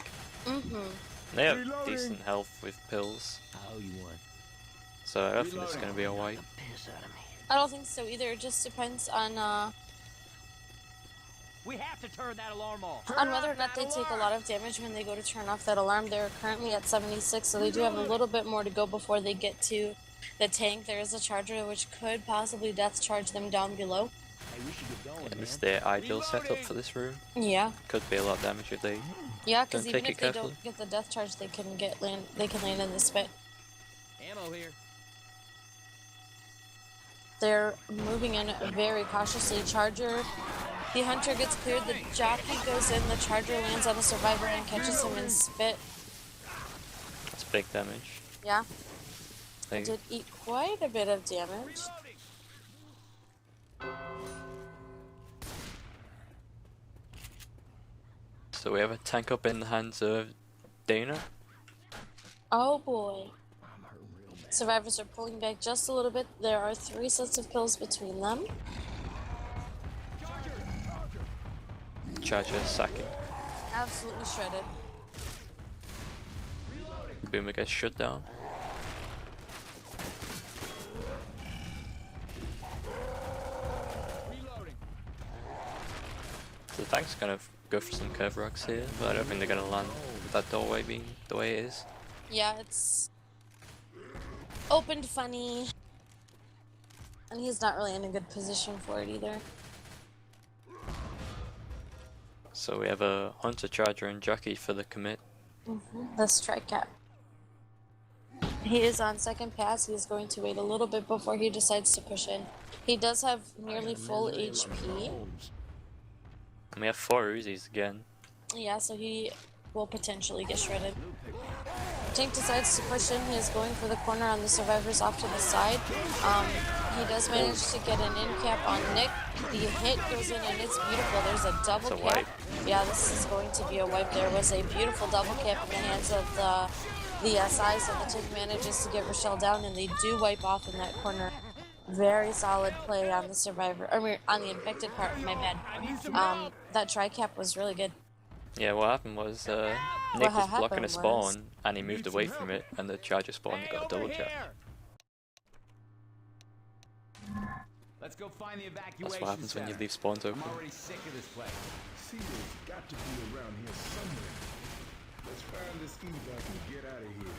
They have decent health with pills, I owe you one. so I don't think this is going to be a wipe. Piss out of me. I don't think so either. It just depends on We have to turn that alarm off. whether or not they take a lot of damage when they go to turn off that alarm. They're currently at 76, so they do have a little bit more to go before they get to the tank. There is a charger which could possibly death charge them down below. Hey, we should get going, And man. this is the ideal setup for this room. Yeah, Could be a lot of damage if they yeah, because Don't even take if it they carefully. don't get the death charge, they can land in the spit. Ammo here. They're moving in very cautiously. Charger, the hunter gets cleared, the jockey goes in, the charger lands on the survivor and catches him in spit. That's big damage. Yeah, They, it did eat quite a bit of damage. so we have a tank up in the hands of Dana. Oh boy. Survivors are pulling back just a little bit. There are 3 sets of pills between them. Charger sacking. Absolutely shredded. Boomer gets shut down. Reloading. So the tank's gonna go for some curve rocks here, but I don't think they're gonna land with that doorway being the way it is. Yeah, it's opened funny. And he's not really in a good position for it either. So we have a hunter, charger, and jockey for the commit. The strike cap. He is on second pass. He is going to wait a little bit before he decides to push in. He does have nearly full HP. And we have 4 Uzis again. Yeah, so he will potentially get shredded. Tank decides to push in. He is going for the corner on the survivors off to the side. He does manage to get an in cap on Nick. The hit goes in and it's beautiful. There's a double It's a cap. wipe. Yeah, this is going to be a wipe. There was a beautiful double cap in the hands of the SI, so the tank manages to get Rochelle down, and they do wipe off in that corner. Very solid play on the survivor, on the infected part. My bad. That tri-cap was really good. Yeah, what happened was Nick was happened blocking a was- spawn, and he moved away from it, and the charger spawned and got a double Over jab. here. Let's go find the evacuation That's what happens when you center. leave spawns open. I'm already sick of this place. Seal's got to be around here somewhere. Let's find this Xbye and get out of here.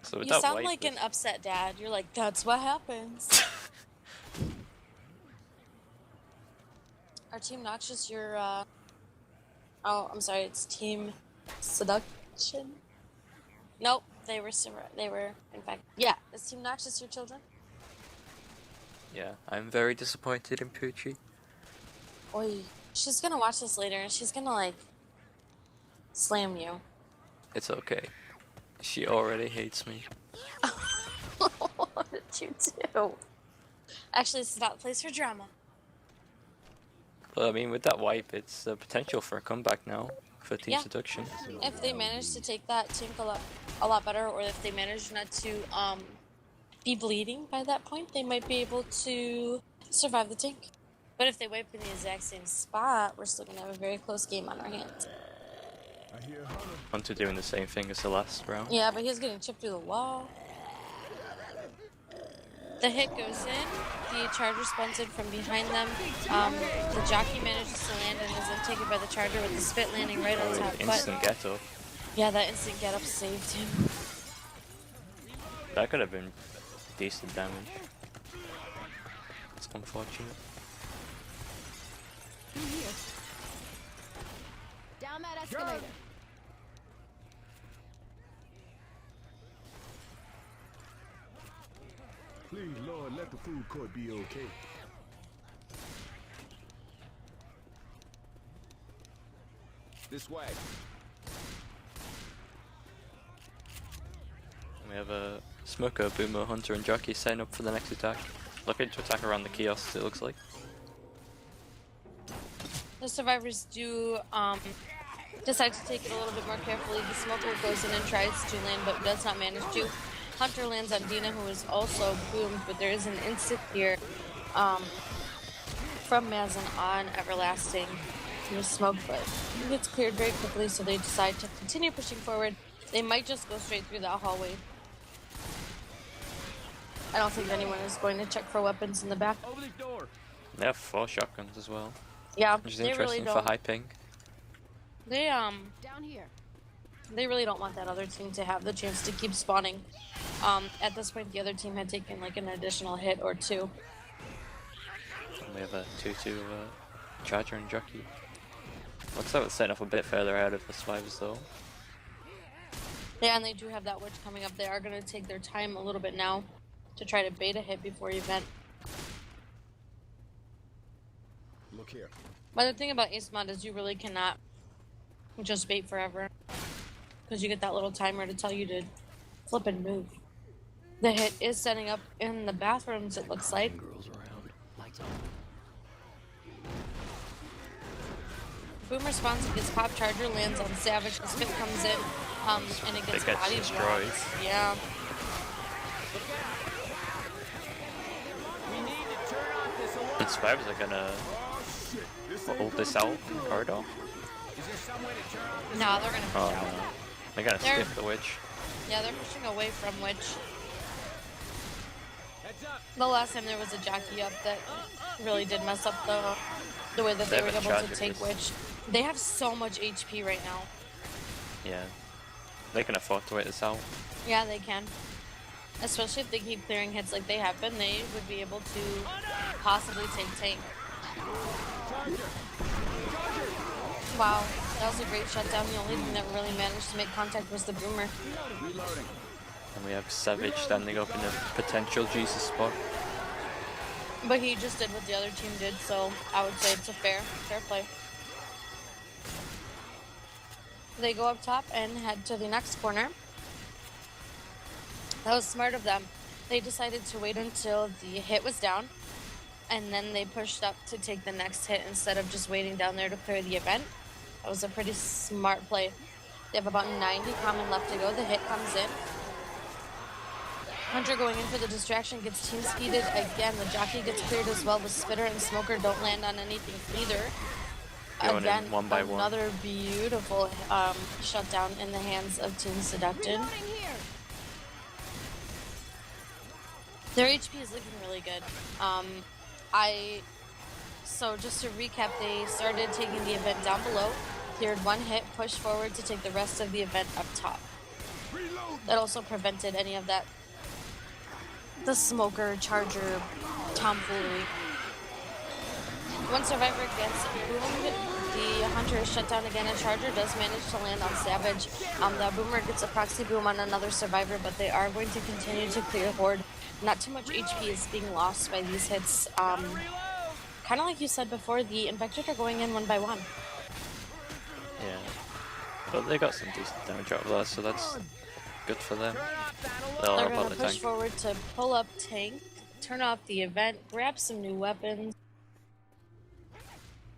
So with You that sound wipe, like an upset dad. You're like, that's what happens. Our team Noxious, you're, oh, I'm sorry, it's team Seduction? Nope, they were, in fact, yeah, it's team Noxious, your children? yeah, I'm very disappointed in Poochie. Oi, she's gonna watch this later and she's gonna, like, slam you. It's okay. She already hates me. What did you do? Actually, this is not the place for drama. But I mean, with that wipe, it's a potential for a comeback now for Team Yeah. Seduction. If they manage to take that tank a lot better, or if they manage not to be bleeding by that point, they might be able to survive the tank. But if they wipe in the exact same spot, we're still gonna have a very close game on our hands. I hear Hunter. Hunter doing the same thing as the last round. Yeah, but he's getting chipped through the wall. The hit goes in. The charger spawns in from behind them. The jockey manages to land and is then taken by the charger with the spit landing right on top. But Instant get up. yeah, that instant get up saved him. That could have been decent damage. It's unfortunate. Down that escalator. Please, Lord, let the food court be okay. This way. We have a Smoker, Boomer, Hunter, and Jockey setting up for the next attack. Looking to attack around the kiosks, it looks like. survivors do decide to take it a little bit more carefully. The smoker goes in and tries to land, but does not manage to. Hunter lands on Dina, who is also boomed, but there is an instant here from Mazin on Everlasting. He was smoked, but he gets cleared very quickly, so they decide to continue pushing forward. They might just go straight through that hallway. I don't think anyone is going to check for weapons in the back. Over the door. They have 4 shotguns as well, Yeah, which is they really interesting for don't. high ping. They Down here. They really don't want that other team to have the chance to keep spawning. At this point, the other team had taken like an additional hit or 2. And we have a 2-2 charger and jockey. Looks like it's setting off a bit further out of the survivors though. Yeah, and they do have that witch coming up. They are going to take their time a little bit now to try to bait a hit before event. Look here. But the thing about Ace Mod is you really cannot just bait forever, because you get that little timer to tell you to flip and move. The hit is setting up in the bathrooms, it looks like. Girls around. Lights on. Boomer spawns and gets pop, charger lands on Savage. The spit comes in, and it gets It gets body destroyed. blocked. Yeah. We need to turn off this alarm. The survivors are gonna hold this out in the corridor. Is there some way to turn off this? No, they're gonna push Oh out. no. They're gonna They're- stiff the witch. Yeah, they're pushing away from Witch. Heads up. The last time there was a jockey up that really did mess up the way that they They were have a able to charger, take just- Witch. They have so much HP right now. Yeah. They can afford to wait this out. Yeah, they can. Especially if they keep clearing hits like they have been, they would be able to possibly take tank. Wow, that was a great shutdown. The only thing that really managed to make contact was the Boomer. Reloading. And we have Savage standing up in a potential Jesus spot. But he just did what the other team did, so I would say it's a fair play. They go up top and head to the next corner. That was smart of them. They decided to wait until the hit was down, and then they pushed up to take the next hit instead of just waiting down there to clear the event. That was a pretty smart play. They have about 90 common left to go. The hit comes in. Hunter going in for the distraction gets team speeded again. The jockey gets cleared as well. The spitter and smoker don't land on anything either. Going in Again, one by one. another beautiful shutdown in the hands of Team Seduction. Reloading here. Their HP is looking really good. So just to recap, they started taking the event down below, cleared 1 hit, pushed forward to take the rest of the event up top. That also prevented any of that, the smoker, charger, tomfoolery. One survivor gets boomed. The hunter is shut down again, and charger does manage to land on Savage. The boomer gets a proxy boom on another survivor, but they are going to continue to clear horde. Not too much HP is being lost by these hits. Kind of like you said before, the infected are going in 1 by 1. Yeah. But they got some decent damage out of that, so that's good for them. They'll They're help going out to the push tank. forward to pull up tank, turn off the event, grab some new weapons.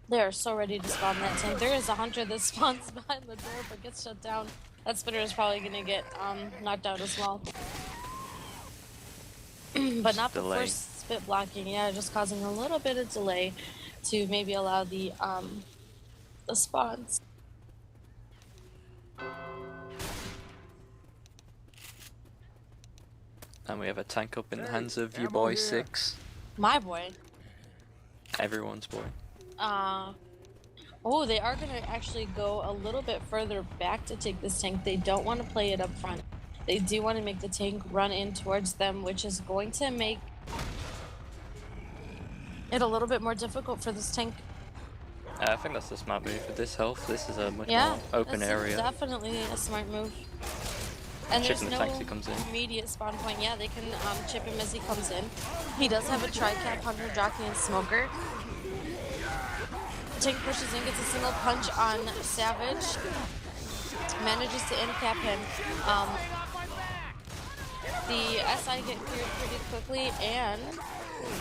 They are so ready to spawn that tank. There is a hunter that spawns behind the door but gets shut down. That spitter is probably going to get knocked out as well. But not the Delay. first spit blocking. Yeah, just causing a little bit of delay to maybe allow the spawns. And we have a tank up in the hands of your boy 6. My boy. Everyone's boy. Oh, they are going to actually go a little bit further back to take this tank. They don't want to play it up front. They do want to make the tank run in towards them, which is going to make it a little bit more difficult for this tank. I think that's the smart move with this health. This is a much Yeah, more open that's area. definitely a smart move. And Chip there's in the no tank as he comes in. immediate spawn point. Yeah, they can chip him as he comes in. He does have a tri-cap, hunter, jockey, and smoker. Tank pushes in, gets a single punch on Savage. Manages to end cap him. The SI get cleared pretty quickly, and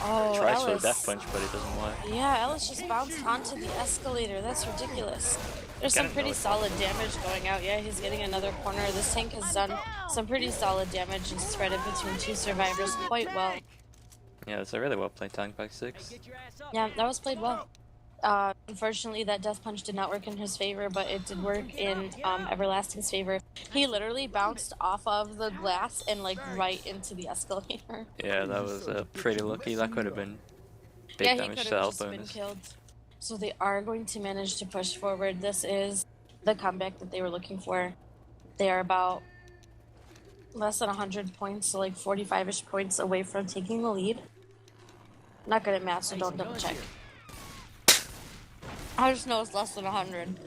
Oh, Tries for the Ellis. death punch, but it doesn't work. Yeah, Ellis just bounced onto the escalator. That's ridiculous. There's some Getting pretty those. solid damage going out. Yeah, he's getting another corner. This tank has done some pretty solid damage and spread it between two survivors quite well. Yeah, it's a really well played tank by 6. Yeah, that was played well. Unfortunately, that death punch did not work in his favor, but it did work in Everlasting's favor. He literally bounced off of the glass and like right into the escalator. Yeah, that was pretty lucky. That could have been big Yeah, he damage could to have health just been bonus. killed. So they are going to manage to push forward. This is the comeback that they were looking for. They are about less than 100 points, so like 45-ish points away from taking the lead. Not good at math, so don't double check. I just know it's less than 100.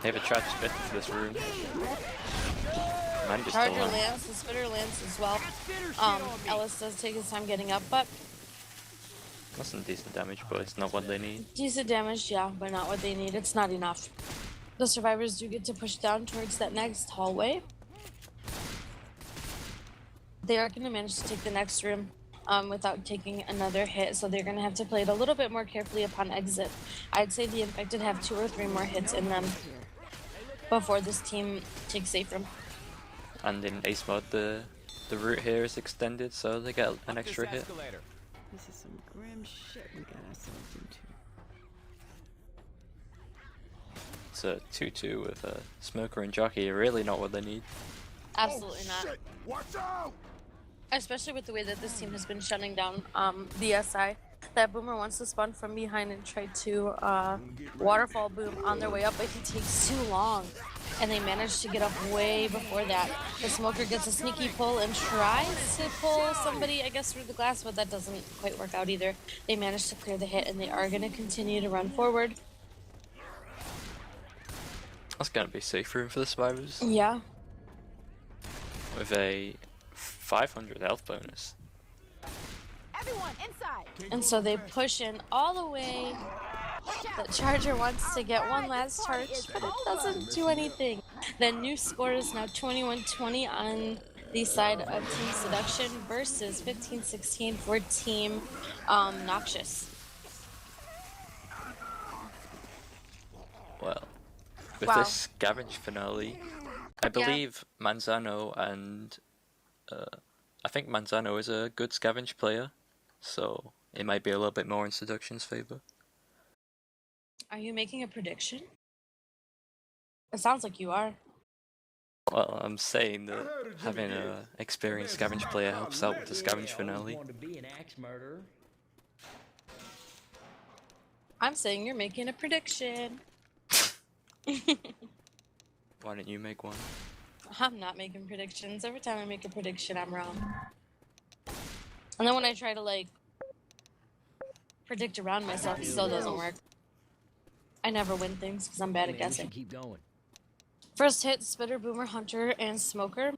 They have a charge spit into this room. Man, just Charger still lands, the spitter lands as well. Ellis does take his time getting up, but that's some decent damage, but it's not what they need. decent damage, yeah, but not what they need. It's not enough. The survivors do get to push down towards that next hallway. They are going to manage to take the next room without taking another hit, so they're going to have to play it a little bit more carefully upon exit. I'd say the infected have 2 or 3 more hits in them before this team takes safe room. And in ace mode, the route here is extended, so they get an extra hit. This is some grim shit we got ourselves into. It's a 2-2 with a smoker and jockey. Really not what they need. Absolutely not. Shit! Watch out! Especially with the way that this team has been shutting down the SI. That Boomer wants to spawn from behind and try to waterfall boom on their way up, but he takes too long. And they manage to get up way before that. The smoker gets a sneaky pull and tries to pull somebody, I guess, through the glass, but that doesn't quite work out either. They manage to clear the hit, and they are going to continue to run forward. That's gonna be safe room for the survivors. Yeah. With a 500 health bonus. Everyone inside. And so they push in all the way. The Charger wants to get one last charge, but it doesn't do anything. The new score is now 21-20 on the side of Team Seduction versus 15-16 for Team Noxious. Well, with Wow. this scavenge finale, I believe Manzano and I think Manzano is a good scavenge player, so it might be a little bit more in Seduction's favor. Are you making a prediction? It sounds like you are. Well, I'm saying that having an experienced scavenge player helps out with the scavenge finale. Want to be an axe murderer. I'm saying you're making a prediction. Why don't you make one? I'm not making predictions. Every time I make a prediction, I'm wrong. And then when I try to, like, predict around myself, it still doesn't work. I never win things because I'm bad at Man, we guessing. should keep going. First hit, Spitter, Boomer, Hunter, and Smoker.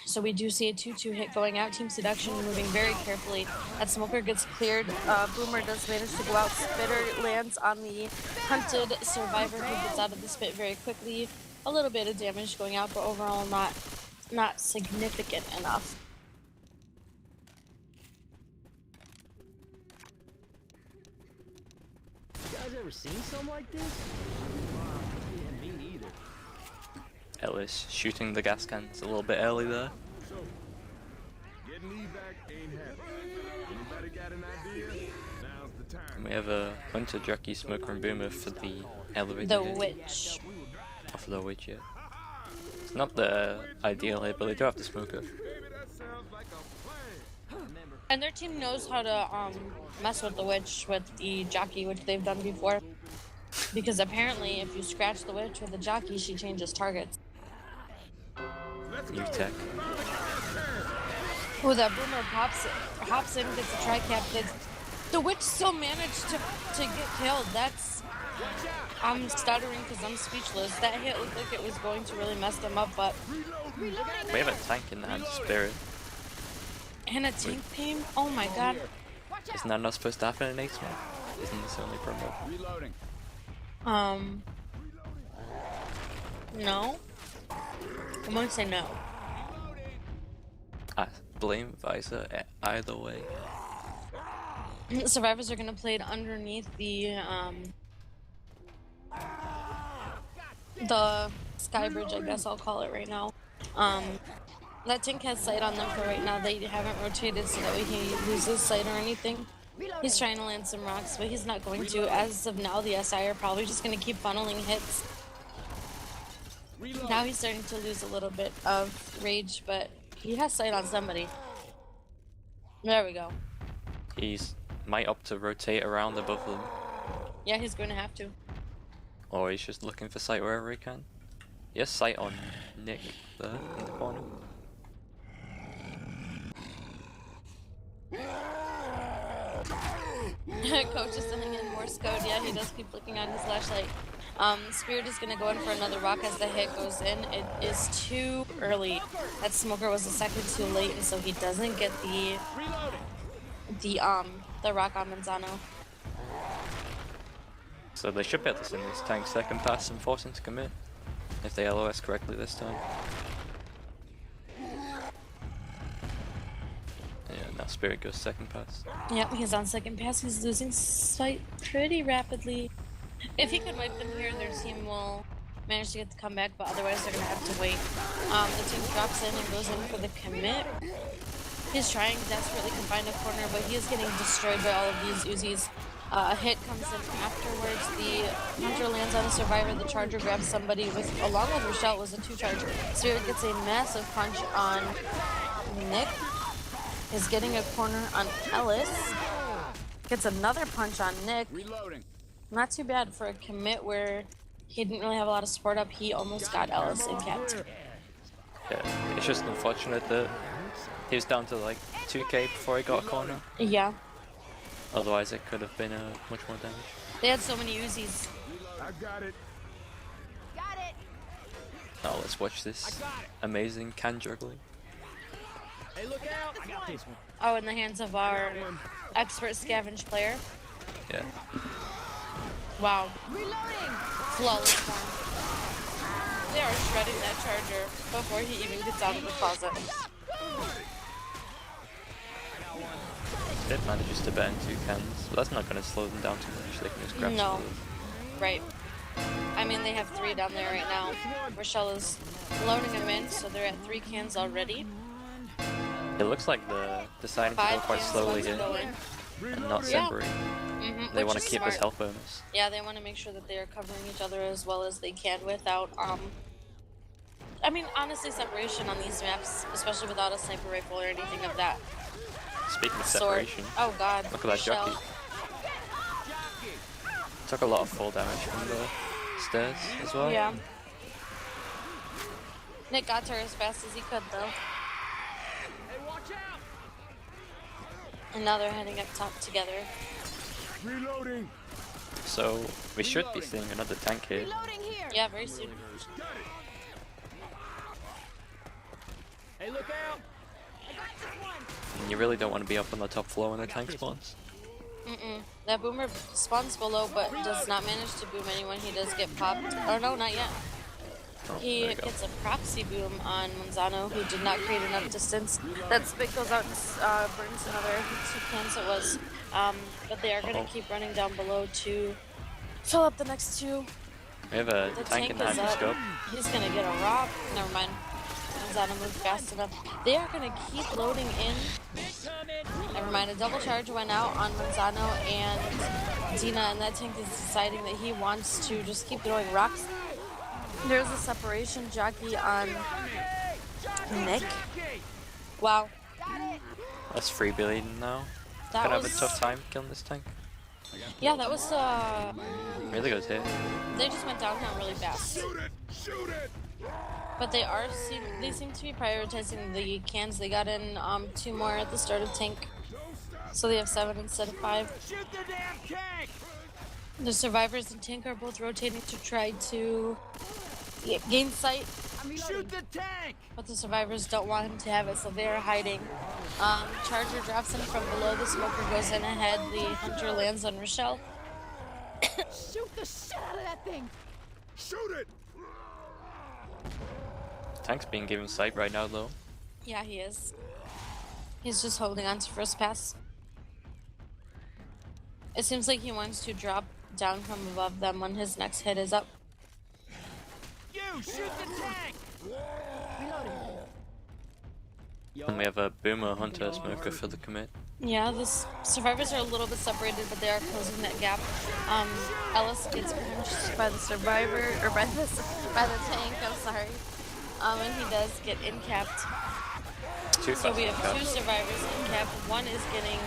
So we do see a 2-2 hit going out. Team Seduction moving very carefully. As Smoker gets cleared, Boomer does manage to go out. Spitter lands on the hunted survivor who gets out of the spit very quickly. A little bit of damage going out, but overall not significant enough. You guys ever seen something like this? Yeah, me neither. Ellis shooting the gas cans a little bit early there. So, getting evac ain't happening. Anybody got an idea? Now's the time. And we have a Hunter, Jockey, Smoker, and Boomer for the elevator The hit. Witch. Oh, for the witch, yeah. It's not the ideal hit, but they do have the Smoker. Baby, that sounds like a plan. And their team knows how to mess with the Witch with the Jockey, which they've done before. Because apparently, if you scratch the Witch with the Jockey, she changes targets. New tech. Oh, that Boomer hops in, gets a tri-cap. The Witch still managed to get killed. I'm stuttering because I'm speechless. That hit looked like it was going to really mess them up, but... We have a tank in the hand of Spirit. And a tank team? Oh my god. Isn't that not supposed to happen in ace mode? Isn't this only promo? Reloading. No. I'm gonna say no. I blame Visor either way. The survivors are gonna play it underneath the sky bridge, I guess I'll call it right now. That tank has sight on them for right now. They haven't rotated so that way he loses sight or anything. He's trying to land some rocks, but he's not going to. As of now, the SI are probably just going to keep funneling hits. Now he's starting to lose a little bit of rage, but he has sight on somebody. There we go. He's might opt to rotate around above them. Yeah, he's going to have to. Or he's just looking for sight wherever he can. He has sight on Nick there in the corner. Coach is sending in Morse code. Yeah, he does keep looking on his flashlight. Spirit is going to go in for another rock as the hit goes in. It is too early. That smoker was a second too late, and so he doesn't get the rock on Manzano. So they should be able to send this tank second pass and force him to commit. If they LOS correctly this time. Yeah, now Spirit goes second pass. Yep, he's on second pass. He's losing sight pretty rapidly. If he could wipe them here, their team will manage to get the comeback, but otherwise they're going to have to wait. The team drops in and goes in for the commit. He's trying desperately to find a corner, but he is getting destroyed by all of these Uzis. A hit comes in afterwards. The hunter lands on a survivor. The charger grabs somebody along with Rochelle. It was a 2-charger. Spirit gets a massive punch on Nick. Is getting a corner on Ellis. Gets another punch on Nick. Reloading. Not too bad for a commit where he didn't really have a lot of support up. He almost got Ellis and kept. Yeah, it's just unfortunate that he was down to like 2k before he got a corner. Yeah. Otherwise, it could have been much more damage. They had so many Uzis. I got it. Got it. Now let's watch this amazing can juggling. Hey, look out! I got this one. Oh, in the hands of our expert scavenge player. Yeah. Wow. Reloading. Flawless one. They are shredding that charger before he even gets out of the closet. It manages to burn 2 cans, but that's not going to slow them down too much. They can just grab No. some. Right. I mean, they have 3 down there right now. Rochelle is loading them in, so they're at 3 cans already. It looks like they're deciding to go 5 quite cans slowly left to here go in. and not Yeah. separate. They Which want to is keep this smart. health bonus. Yeah, they want to make sure that they are covering each other as well as they can without, I mean, honestly, separation on these maps, especially without a sniper rifle or anything of that Speaking of sort. separation, Oh god. look at that Rochelle. jockey. Took a lot of fall damage from the stairs as well. Yeah. Nick got to her as fast as he could, though. Hey, watch out! And now they're heading up top together. Reloading. So we should be seeing another tank here. Reloading here. Yeah, very soon. Got it. Hey, look out! And you really don't want to be up on the top floor when the tank spawns. That boomer spawns below, but does not manage to boom anyone. He does get popped. Oh no, not yet. Oh, He there you go. gets a proxy boom on Manzano, who did not create enough distance. That spit goes out and burns another 2 cans it was. But they are going to keep running down below to fill up the next 2. We have a The tank in the tank is up. scope. He's going to get a rock. Never mind. Manzano moved fast enough. They are going to keep loading in. Never mind. A double charge went out on Manzano and Dina, and that tank is deciding that he wants to just keep throwing rocks. There's a separation jockey on Nick. Wow. That's 3 billion now. That Gonna have was a tough time killing this tank. Yeah, that was Really good hit. they just went downhill really fast. Shoot it. Shoot it. But they seem to be prioritizing the cans. They got in 2 more at the start of tank. So they have 7 instead of 5. Shoot the damn tank! The survivors and tank are both rotating to try to gain sight, Shoot the tank! but the survivors don't want him to have it, so they are hiding. Charger drops in from below, the smoker goes in ahead, the hunter lands on Rochelle. Shoot the shit out of that thing. Shoot it. Tank's being given sight right now though. Yeah, he is. He's just holding on to first pass. It seems like he wants to drop down from above them when his next hit is up. You shoot the tank! And we have a Boomer, Hunter, Smoker for the commit. Yeah, the survivors are a little bit separated, but they are closing that gap. Ellis gets punched by the survivor, or by the tank, I'm sorry. And he does get in-capped. So we have 2 survivors in-capped. One is getting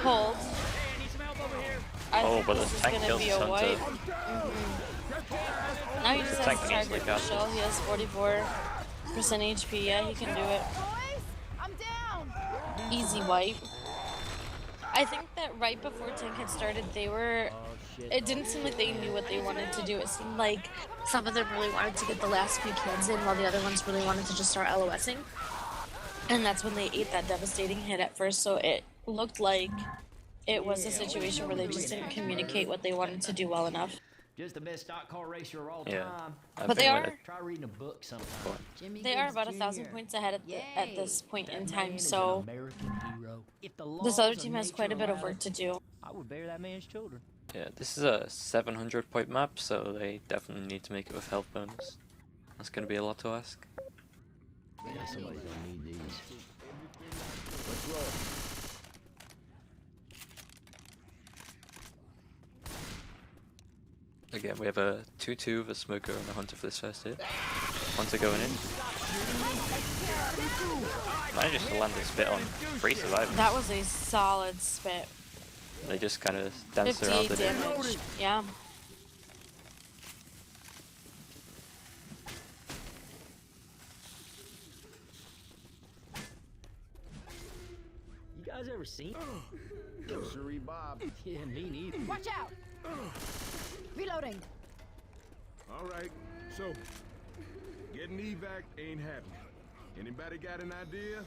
pulled. I think but this the is tank going to kills be his a Hunter. wipe. Now he just has tank to needs target to go. Michelle. He has 44% HP. Yeah, he can do it. Boys, I'm down. Easy wipe. I think that right before Tank had started, they were... It didn't seem like they knew what they wanted to do. It seemed like some of them really wanted to get the last few kills in, while the other ones really wanted to just start LOSing. And that's when they ate that devastating hit at first, so it looked like it was a situation where they just didn't communicate what they wanted to do well enough. Just the best stock car racer of all Yeah. time. But they are... Try reading a book sometime. They are about 1,000 points ahead at this point in time, so this other team has quite a bit of work to do. I would bear that man's children. Yeah, this is a 700 point map, so they definitely need to make it with health bonus. That's going to be a lot to ask. Yeah, somebody's gonna need these. Let's roll. Again, we have a 2-2 with a Smoker and a Hunter for this first hit. Hunter going in. Manages to land a spit on 3 survivors. That was a solid spit. They just kind of danced around 58 it. damage. Yeah. You guys ever seen? Sheree Bob. Yeah, me neither. Watch out. Reloading. All right, so getting evac ain't happening. Anybody got an idea?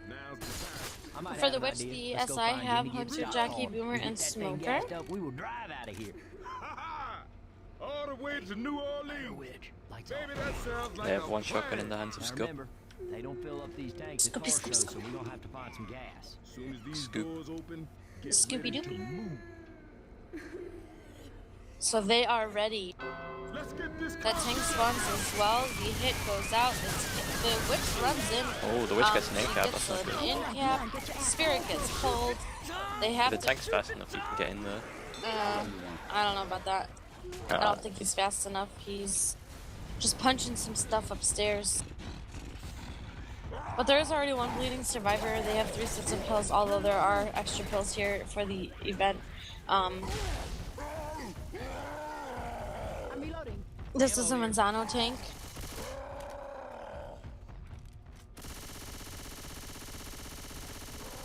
Now's the time. I might For have the an which idea. the Let's go SI find have Jimmy Gibbs' Hunter, stock Jackie, car. Boomer, We get and that thing Smoker. gassed up, we will drive out of here. All the way to New Orleans. Which, lights Baby, off. that sounds like They have a one shotgun plan. in the hands of Now Scoop. remember, they don't fill up these tanks at Scoopy, car scoop, shows, scoop. so we're gonna have to find some gas. Soon as these Scoop. doors open, get Scoopy ready to Doopy. move. So they are ready. Let's get this That tank spawns as well. The hit goes out. The witch runs in. Oh, the witch gets an she in-cap. gets That's not an good. in-cap. Spirit gets pulled. They have If the to. tank's fast enough, you can get in there. I don't know about that. I don't think he's fast enough. He's just punching some stuff upstairs. But there is already one bleeding survivor. They have 3 sets of pills, although there are extra pills here for the event. I'm reloading. This is a Manzano tank.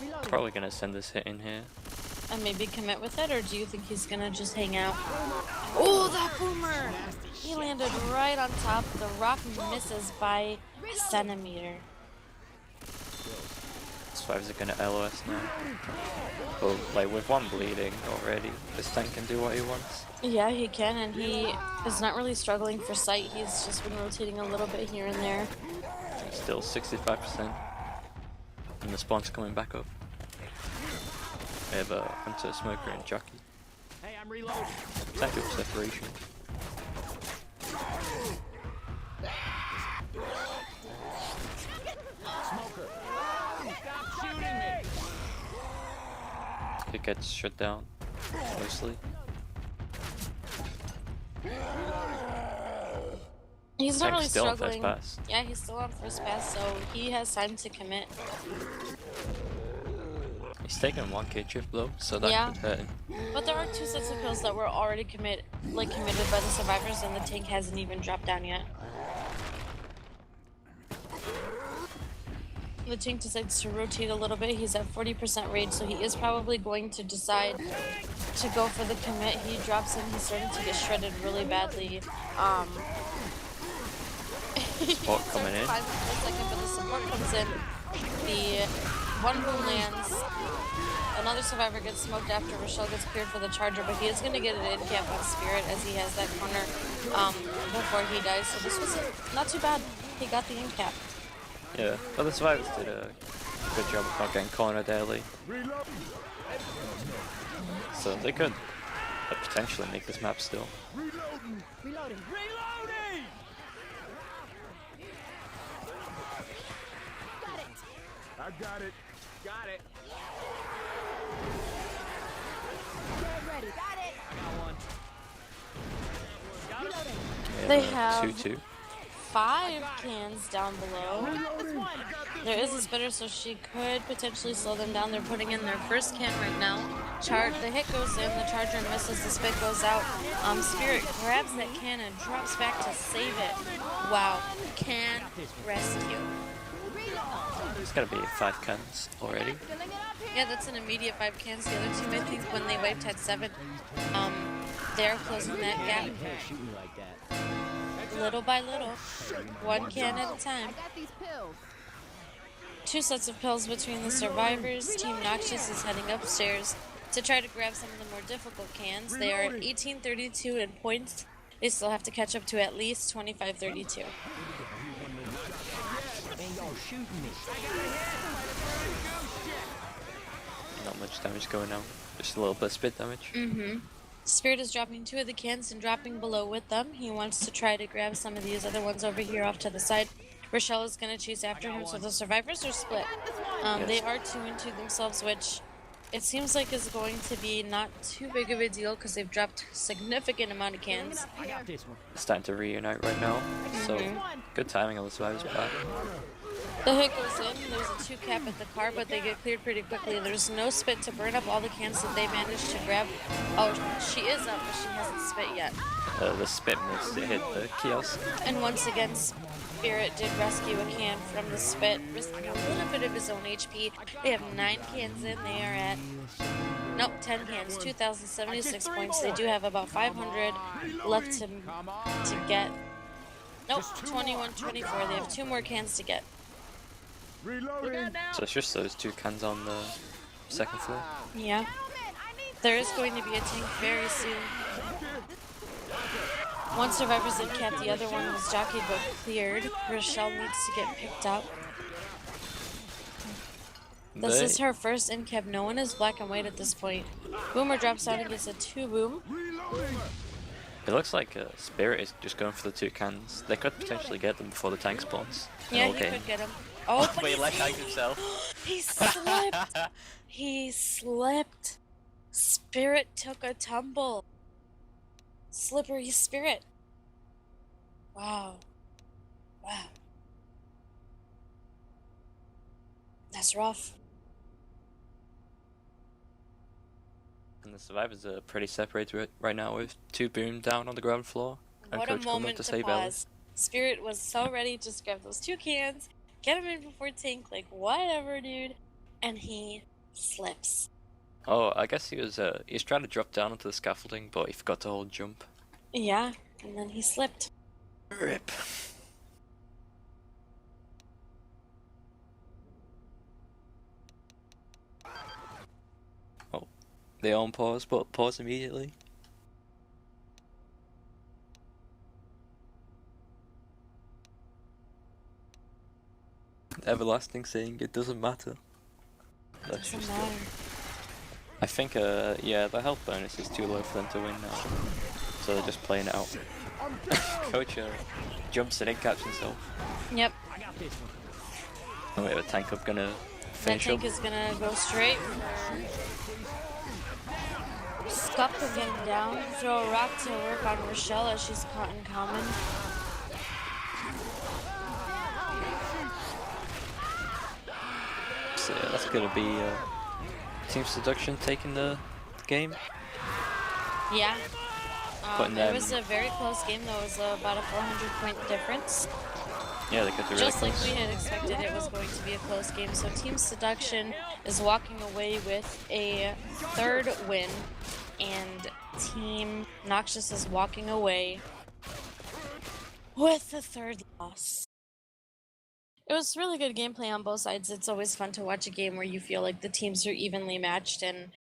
Reloading. Probably gonna send this hit in here. And maybe commit with it, or do you think he's gonna just hang out? Oh, that boomer! He landed right on top. The rock misses by a centimeter. Survivors are gonna LOS now. But like with one bleeding already, this tank can do what he wants. Yeah, he can, and he is not really struggling for sight. He's just been rotating a little bit here and there. Still 65%. And the spawn's coming back up. We have a Hunter, Smoker, and Jockey. Hey, I'm reloading. Tank up separation. Smoker. Stop shooting me. It gets shut down, mostly. He's not Tank's really still on first struggling. pass. Yeah, he's still on first pass, so he has time to commit. He's taking 1k chip though, so that Yeah. could hurt him. But there are 2 sets of pills that were already committed by the survivors, and the tank hasn't even dropped down yet. The tank decides to rotate a little bit. He's at 40% rage, so he is probably going to decide to go for the commit. He drops in. He's starting to get shredded really badly. Support coming in. For a second, but the support comes in. The one boom lands. Another survivor gets smoked after Rochelle gets cleared for the charger, but he is going to get an in-cap on Spirit as he has that corner before he dies. So this was not too bad. He got the in-cap. Yeah, but the survivors did a good job of not getting cornered early. So they could potentially make this map still. Reloading. Reloading. Reloading! Got it. I got it. Got it. Get ready. Got it. I got one. Got it. Reloading. They Yeah, have 2-2. 5 cans down below. This one. There is a spitter, so she could potentially slow them down. They're putting in their first can right now. The hit goes in, the charger misses, the spit goes out. Spirit grabs that can and drops back to save it. Wow, can rescue. It's gotta be 5 cans already. Filling it up here. Yeah, that's an immediate 5 cans. The other team, I think, when they wiped, had 7. They're closing that gap You can't shoot me like that. little by little, 1 can at a time. I got these pills. 2 sets of pills between the survivors. Team Noxious is heading upstairs to try to grab some of the more difficult cans. They are at 1832 in points. They still have to catch up to at least 2532. Man, y'all shooting me. Not much damage going on. Just a little bit of spit damage. Spirit is dropping 2 of the cans and dropping below with them. He wants to try to grab some of these other ones over here off to the side. Rochelle is going to chase after him, so the survivors are split. They are 2-2 themselves, which it seems like is going to be not too big of a deal because they've dropped significant amount of cans. I got this one. It's starting to reunite right now. So good timing on the survivors part. The hit goes in, there's a 2 cap at the car, but they get cleared pretty quickly. There's no spit to burn up all the cans that they managed to grab. Oh, she is up, but she hasn't spit yet. The spit missed, it hit the kiosk. And once again, Spirit did rescue a can from the spit, risking a little bit of his own HP. They have 9 cans in, they are at, nope, 10 cans, 2,076 points. They do have about 500 left to get. Nope, 21-24, they have 2 more cans to get. Reloading. So it's just those 2 cans on the second floor. Yeah. There is going to be a tank very soon. One survivor's in cap, the other one was jockeyed but cleared. Rochelle needs to get picked up. This is her first in cap. No one is black and white at this point. Boomer drops out and gets a 2 boom. It looks like Spirit is just going for the 2 cans. They could potentially get them before the tank spawns. Yeah, Okay. he could get him. Oh, but Wait, he's- let tank himself. he slipped. He slipped. Spirit took a tumble. Slippery Spirit. Wow. Wow. That's rough. And the survivors are pretty separated right now with 2 boom down on the ground floor. And What a Coach coming up moment to save pause. Spirit was so ready to just grab those 2 cans, get him in before tank, like whatever, dude. And he slips. Oh, I guess he was trying to drop down onto the scaffolding, but he forgot to hold jump. Yeah, and then he slipped. Rip. Oh, they on pause, but pause immediately. Everlasting saying it doesn't matter. That's Doesn't just matter. I think, yeah, the health bonus is too low for them to win now. So they're just playing it out. Coach jumps and in caps himself. Yep. I got this one. Oh wait, the tank up gonna That finish tank up. is gonna go straight for Scup to get him down. Throw a rock to work on Rochelle as she's caught in common. So yeah, that's gonna be Team Seduction taking the game. Yeah. Putting It them- was a very close game though. It was about a 400-point difference. Yeah, they got the really Just like close. we had expected, it was going to be a close game. So Team Seduction is walking away with a 3rd win, and Team Noxious is walking away with the 3rd loss. It was really good gameplay on both sides. It's always fun to watch a game where you feel like the teams are evenly matched and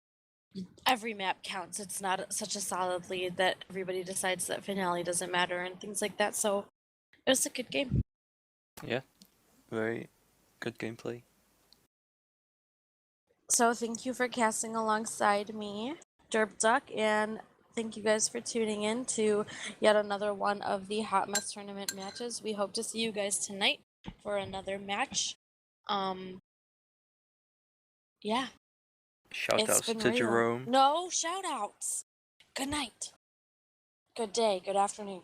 every map counts. It's not such a solid lead that everybody decides that finale doesn't matter and things like that. So it was a good game. Yeah, very good gameplay. So thank you for casting alongside me Derp Duck, and thank you guys for tuning in to yet another one of the Hot Mess Tournament matches. We hope to see you guys tonight for another match. Yeah. Shoutouts been to real. Jerome. No shout outs. Good night. Good day. Good afternoon.